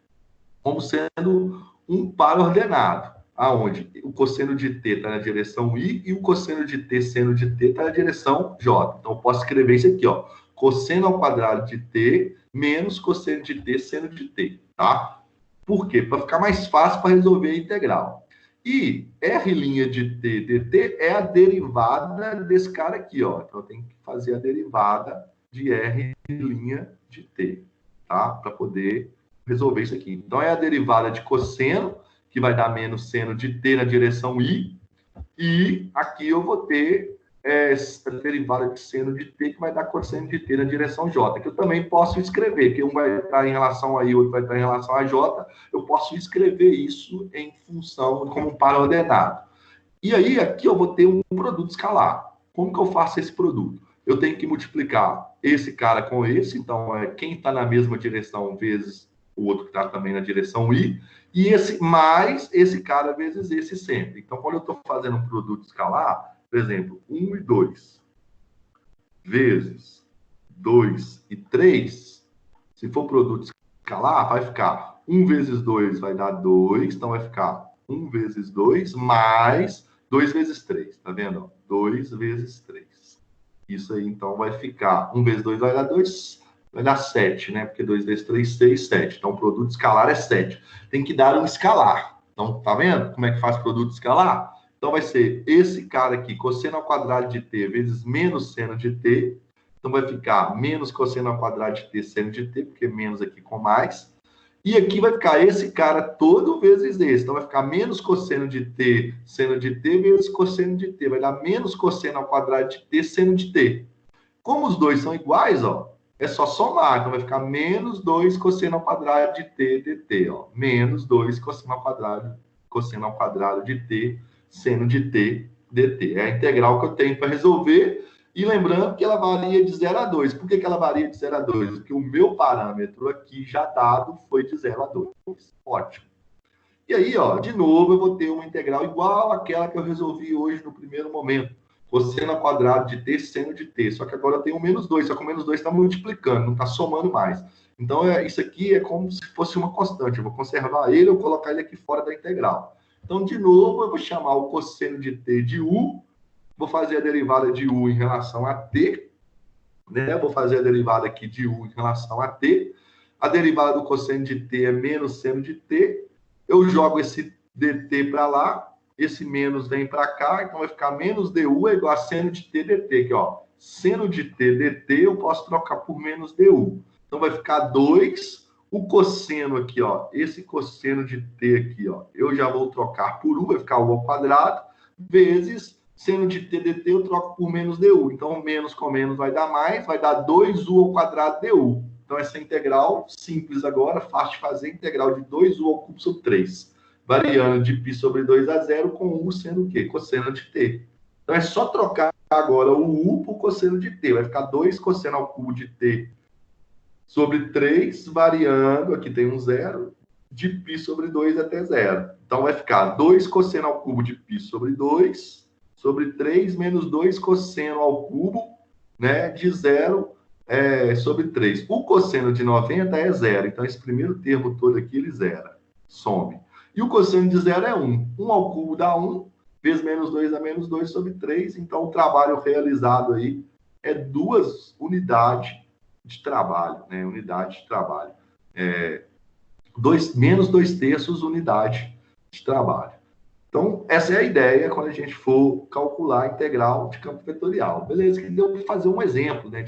como sendo um par ordenado, aonde o cosseno de T está na direção I e o cosseno de T seno de T está na direção J. Então, eu posso escrever isso aqui, ó, cosseno ao quadrado de T menos cosseno de T seno de T, tá? Por quê? Para ficar mais fácil para resolver a integral. E R' de T dt é a derivada desse cara aqui, ó. Então, eu tenho que fazer a derivada de R' de T, tá? Para poder resolver isso aqui. Então, é a derivada de cosseno, que vai dar menos seno de T na direção I, e aqui eu vou ter a derivada de seno de T, que vai dar cosseno de T na direção J, que eu também posso escrever, que um vai estar em relação a I, outro vai estar em relação a J, eu posso escrever isso em função, como um par ordenado. E aí, aqui eu vou ter um produto escalar. Como que eu faço esse produto? Eu tenho que multiplicar esse cara com esse, então quem está na mesma direção vezes o outro que está também na direção I, e esse mais esse cara vezes esse sempre. Então, quando eu estou fazendo um produto escalar, por exemplo, 1 e 2 vezes 2 e 3, se for produto escalar, vai ficar 1 vezes 2 vai dar 2, então vai ficar 1 vezes 2 mais 2 vezes 3, tá vendo? 2 vezes 3. Isso aí, então, vai ficar 1 vezes 2 vai dar 2, vai dar 7, né? Porque 2 vezes 3, 6, 7. Então, o produto escalar é 7. Tem que dar um escalar. Então, tá vendo como é que faz produto escalar? Então, vai ser esse cara aqui, cosseno ao quadrado de T vezes menos seno de T. Então, vai ficar menos cosseno ao quadrado de T seno de T, porque menos aqui com mais. E aqui vai ficar esse cara todo vezes esse. Então, vai ficar menos cosseno de T seno de T vezes cosseno de T. Vai dar menos cosseno ao quadrado de T seno de T. Como os dois são iguais, ó, é só somar. Então, vai ficar menos 2 cosseno ao quadrado de T dt, ó. Menos 2 cosseno ao quadrado de T seno de T dt. É a integral que eu tenho para resolver. E lembrando que ela varia de 0 a 2. Por que ela varia de 0 a 2? Porque o meu parâmetro aqui já dado foi de 0 a 2. Ótimo. E aí, ó, de novo, eu vou ter uma integral igual àquela que eu resolvi hoje no primeiro momento. Cosseno ao quadrado de T seno de T. Só que agora eu tenho o menos 2. Só que o menos 2 está multiplicando, não está somando mais. Então, isso aqui é como se fosse uma constante. Eu vou conservar ele ou colocar ele aqui fora da integral. Então, de novo, eu vou chamar o cosseno de T de U. Vou fazer a derivada de U em relação a T, né? Vou fazer a derivada aqui de U em relação a T. A derivada do cosseno de T é menos seno de T. Eu jogo esse dt para lá, esse menos vem para cá, então vai ficar menos du é igual a seno de T dt, aqui, ó. Seno de T dt eu posso trocar por menos du. Então vai ficar 2, o cosseno aqui, ó, esse cosseno de T aqui, ó, eu já vou trocar por U, vai ficar U ao quadrado, vezes seno de T dt eu troco por menos du. Então, menos com menos vai dar mais, vai dar 2u ao quadrado du. Então, essa integral simples agora, fácil de fazer, integral de 2u ao cubo sobre 3. Variando de π sobre 2 a 0, com u sendo o quê? Cosseno de t. Então, é só trocar agora o u por cosseno de t. Vai ficar 2 cosseno ao cubo de t sobre 3, variando, aqui tem um 0, de π sobre 2 até 0. Então, vai ficar 2 cosseno ao cubo de π sobre 2 sobre 3 menos 2 cosseno ao cubo, né, de 0 sobre 3. O cosseno de 90 é 0. Então, esse primeiro termo todo aqui, ele zera. Some. E o cosseno de 0 é 1. 1 ao cubo dá 1. Vezes menos 2 dá menos 2 sobre 3. Então, o trabalho realizado aí é 2 unidades de trabalho. Né? Unidade de trabalho. Menos 2 terços unidade de trabalho. Então, essa é a ideia quando a gente for calcular a integral de campo vetorial. Beleza, que deu para fazer um exemplo, né,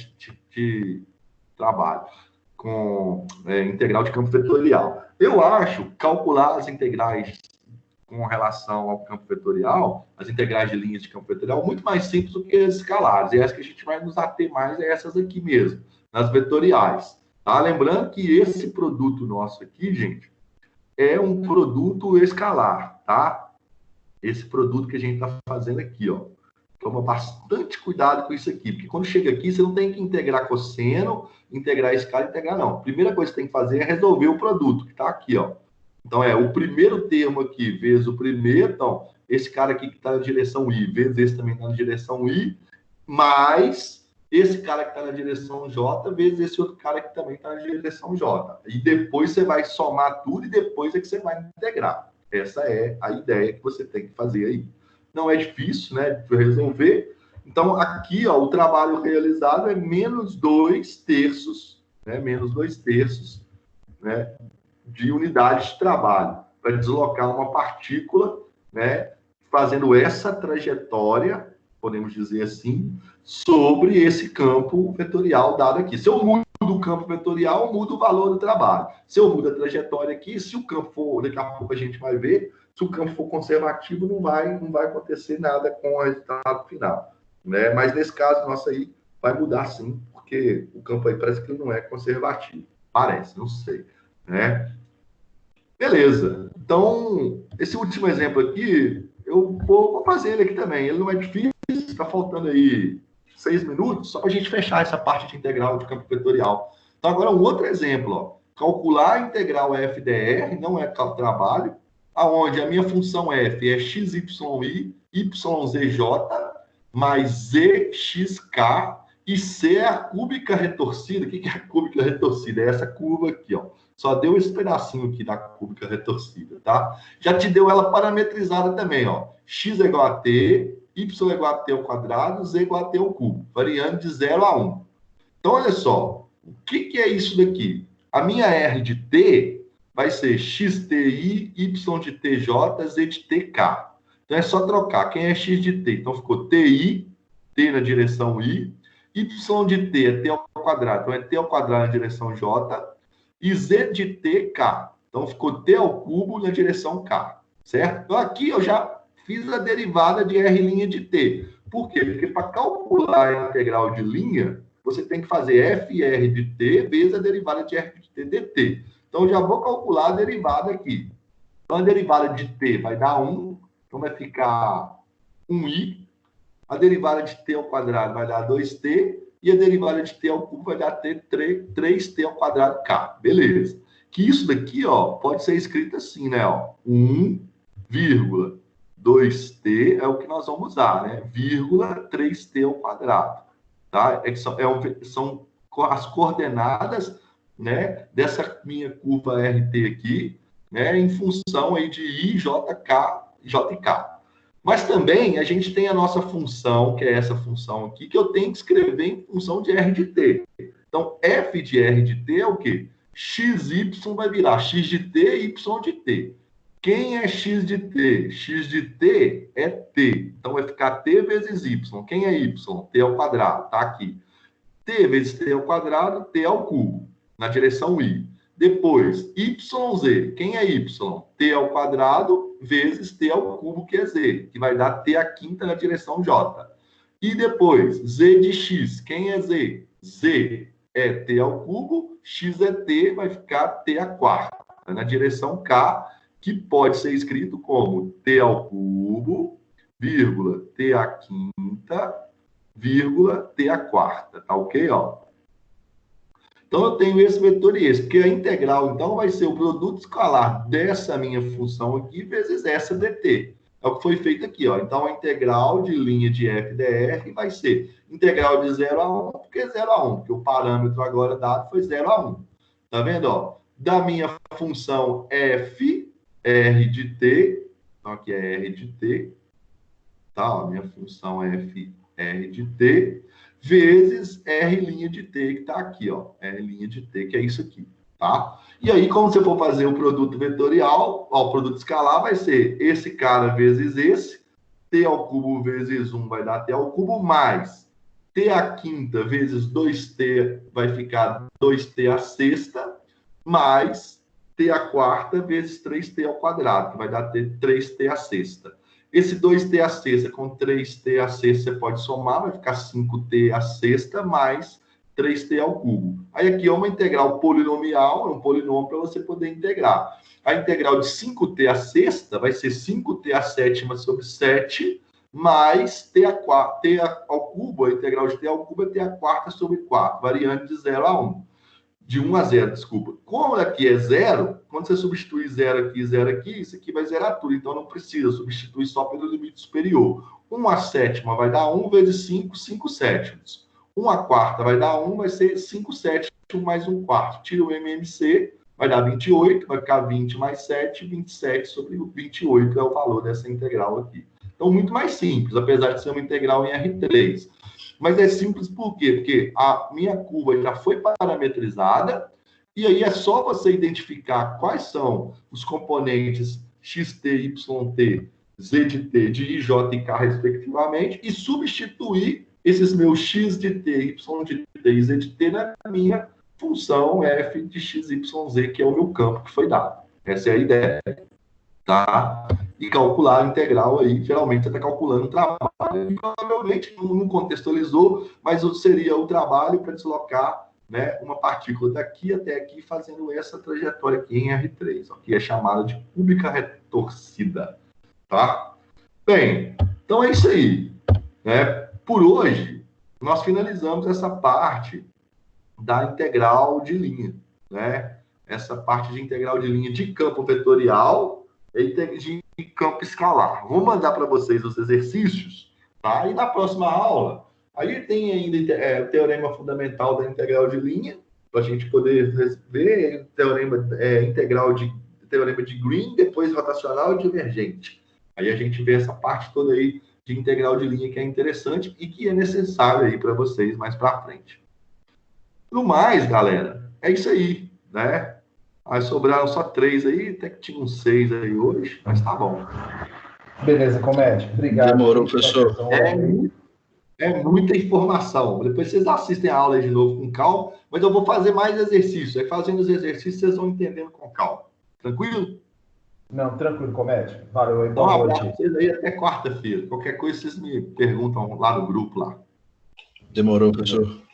de trabalho com integral de campo vetorial. Eu acho calcular as integrais com relação ao campo vetorial, as integrais de linhas de campo vetorial, muito mais simples do que as escalares. E essa que a gente vai nos ater mais é essas aqui mesmo, nas vetoriais. Tá? Lembrando que esse produto nosso aqui, gente, é um produto escalar, tá? Esse produto que a gente está fazendo aqui, ó. Toma bastante cuidado com isso aqui, porque quando chega aqui, você não tem que integrar cosseno, integrar escala, integrar não. A primeira coisa que você tem que fazer é resolver o produto, que está aqui, ó. Então, o primeiro termo aqui, vezes o primeiro, então, esse cara aqui que está na direção I, vezes esse também está na direção I, mais esse cara que está na direção J, vezes esse outro cara que também está na direção J. E depois você vai somar tudo e depois é que você vai integrar. Essa é a ideia que você tem que fazer aí. Não é difícil, né, de resolver. Então, aqui, ó, o trabalho realizado é menos 2/3, né, menos 2/3, né, de unidade de trabalho, para deslocar uma partícula, né, fazendo essa trajetória, podemos dizer assim, sobre esse campo vetorial dado aqui. Se eu mudo o campo vetorial, eu mudo o valor do trabalho. Se eu mudo a trajetória aqui, se o campo for, daqui a pouco a gente vai ver, se o campo for conservativo, não vai acontecer nada com o resultado final, né? Mas nesse caso nosso aí, vai mudar sim, porque o campo aí parece que não é conservativo. Parece, não sei, né? Beleza. Então, esse último exemplo aqui, eu vou fazer ele aqui também. Ele não é difícil, está faltando aí 6 minutos, só para a gente fechar essa parte de integral de campo vetorial. Então, agora um outro exemplo, ó. Calcular a integral FDR, não é trabalho, aonde a minha função f é xyi, yzj, mais zxk, e c é a cúbica retorcida. O que é a cúbica retorcida? É essa curva aqui, ó. Só deu esse pedacinho aqui da cúbica retorcida, tá? Já te deu ela parametrizada também, ó. X é igual a t, y é igual a t ao quadrado, z é igual a t ao cubo, variando de 0 a 1. Então, olha só, o que é isso daqui? A minha R de t vai ser xti, y de tj, z de tk. Então, é só trocar. Quem é x de t? Então, ficou ti, t na direção i, y de t é t ao quadrado, então é t ao quadrado na direção j, e z de t, k. Então, ficou t ao cubo na direção k, certo? Então, aqui eu já fiz a derivada de r' de t. Por quê? Porque para calcular a integral de linha, você tem que fazer fr de t vezes a derivada de r de t dt. Então, eu já vou calcular a derivada aqui. Então, a derivada de t vai dar 1, então vai ficar 1i. A derivada de t ao quadrado vai dar 2t. E a derivada de t ao cubo vai dar 3t ao quadrado k. Beleza. Que isso daqui, ó, pode ser escrito assim, né? Ó, 1,2t é o que nós vamos usar, né? Vírgula 3t ao quadrado. Tá? São as coordenadas, né, dessa minha curva RT aqui, né, em função aí de I, JK, J e K. Mas também a gente tem a nossa função, que é essa função aqui, que eu tenho que escrever em função de R de t. Então, f de R de t é o quê? xy vai virar x de t, y de t. Quem é x de t? X de t é t. Então, vai ficar t vezes y. Quem é y? T ao quadrado, tá aqui. T vezes t ao quadrado, t ao cubo, na direção i. Depois, yz. Quem é y? T ao quadrado vezes t ao cubo, que é z, que vai dar t à quinta na direção j. E depois, z de x. Quem é z? Z é t ao cubo, x é t, vai ficar t à quarta, na direção k, que pode ser escrito como t ao cubo, vírgula, t à quinta, vírgula, t à quarta, tá ok? Ó. Então, eu tenho esse vetor e esse, porque a integral, então, vai ser o produto escalar dessa minha função aqui vezes essa dt. É o que foi feito aqui, ó. Então, a integral de linha de FDR vai ser integral de 0 a 1, porque 0 a 1, porque o parâmetro agora dado foi 0 a 1. Tá vendo, ó? Da minha função f, r de t, então aqui é r de t, tá? Ó, minha função é f, r de t, vezes r' de t, que está aqui, ó. R' de t, que é isso aqui, tá? E aí, como você for fazer o produto vetorial, ó, o produto escalar vai ser esse cara vezes esse, t ao cubo vezes 1 vai dar t ao cubo, mais t à quinta vezes 2t vai ficar 2t à sexta, mais t à quarta vezes 3t ao quadrado, que vai dar 3t à sexta. Esse 2t à sexta com 3t à sexta você pode somar, vai ficar 5t à sexta mais 3t ao cubo. Aí aqui é uma integral polinomial, é um polinômio para você poder integrar. A integral de 5t à sexta vai ser 5t à sétima sobre 7, mais t ao cubo, a integral de t ao cubo é t à quarta sobre 4, variando de 0 a 1. De 1 a 0, desculpa. Como aqui é 0, quando você substitui 0 aqui e 0 aqui, isso aqui vai zerar tudo. Então, não precisa substituir só pelo limite superior. 1 a sétima vai dar 1 vezes 5, 5 sétimos. 1 a quarta vai dar 1, vai ser 5 sétimos mais 1 quarto. Tira o MMC, vai dar 28, vai ficar 20 mais 7, 27 sobre 28 é o valor dessa integral aqui. Então, muito mais simples, apesar de ser uma integral em R3. Mas é simples por quê? Porque a minha curva já foi parametrizada, e aí é só você identificar quais são os componentes xt, yt, z de t, de i, j e k, respectivamente, e substituir esses meus x de t, y de t e z de t na minha função f de x, y, z, que é o meu campo que foi dado. Essa é a ideia. Tá? E calcular a integral aí, geralmente você está calculando o trabalho, e provavelmente não contextualizou, mas seria o trabalho para deslocar, né, uma partícula daqui até aqui, fazendo essa trajetória aqui em R3, ó, que é chamada de cúbica retorcida. Tá? Bem, então é isso aí. Né? Por hoje, nós finalizamos essa parte da integral de linha. Né? Essa parte de integral de linha de campo vetorial e de campo escalar. Vou mandar para vocês os exercícios, tá? E na próxima aula, aí tem ainda o teorema fundamental da integral de linha, para a gente poder ver o teorema teorema de Green, depois rotacional e divergente. Aí a gente vê essa parte toda aí de integral de linha que é interessante e que é necessário aí para vocês mais para frente. No mais, galera, é isso aí, né? Aí sobraram só 3 aí, até que tinha uns 6 aí hoje, mas tá bom. Beleza, Comédio. Obrigado. Demorou, professor. É muita informação. Depois vocês assistem a aula de novo com calma, mas eu vou fazer mais exercícios. Aí fazendo os exercícios, vocês vão entendendo com calma. Tranquilo? Não, tranquilo, Comédio. Valeu aí. Então, um abraço para vocês aí até quarta-feira. Qualquer coisa, vocês me perguntam lá no grupo lá. Demorou, professor.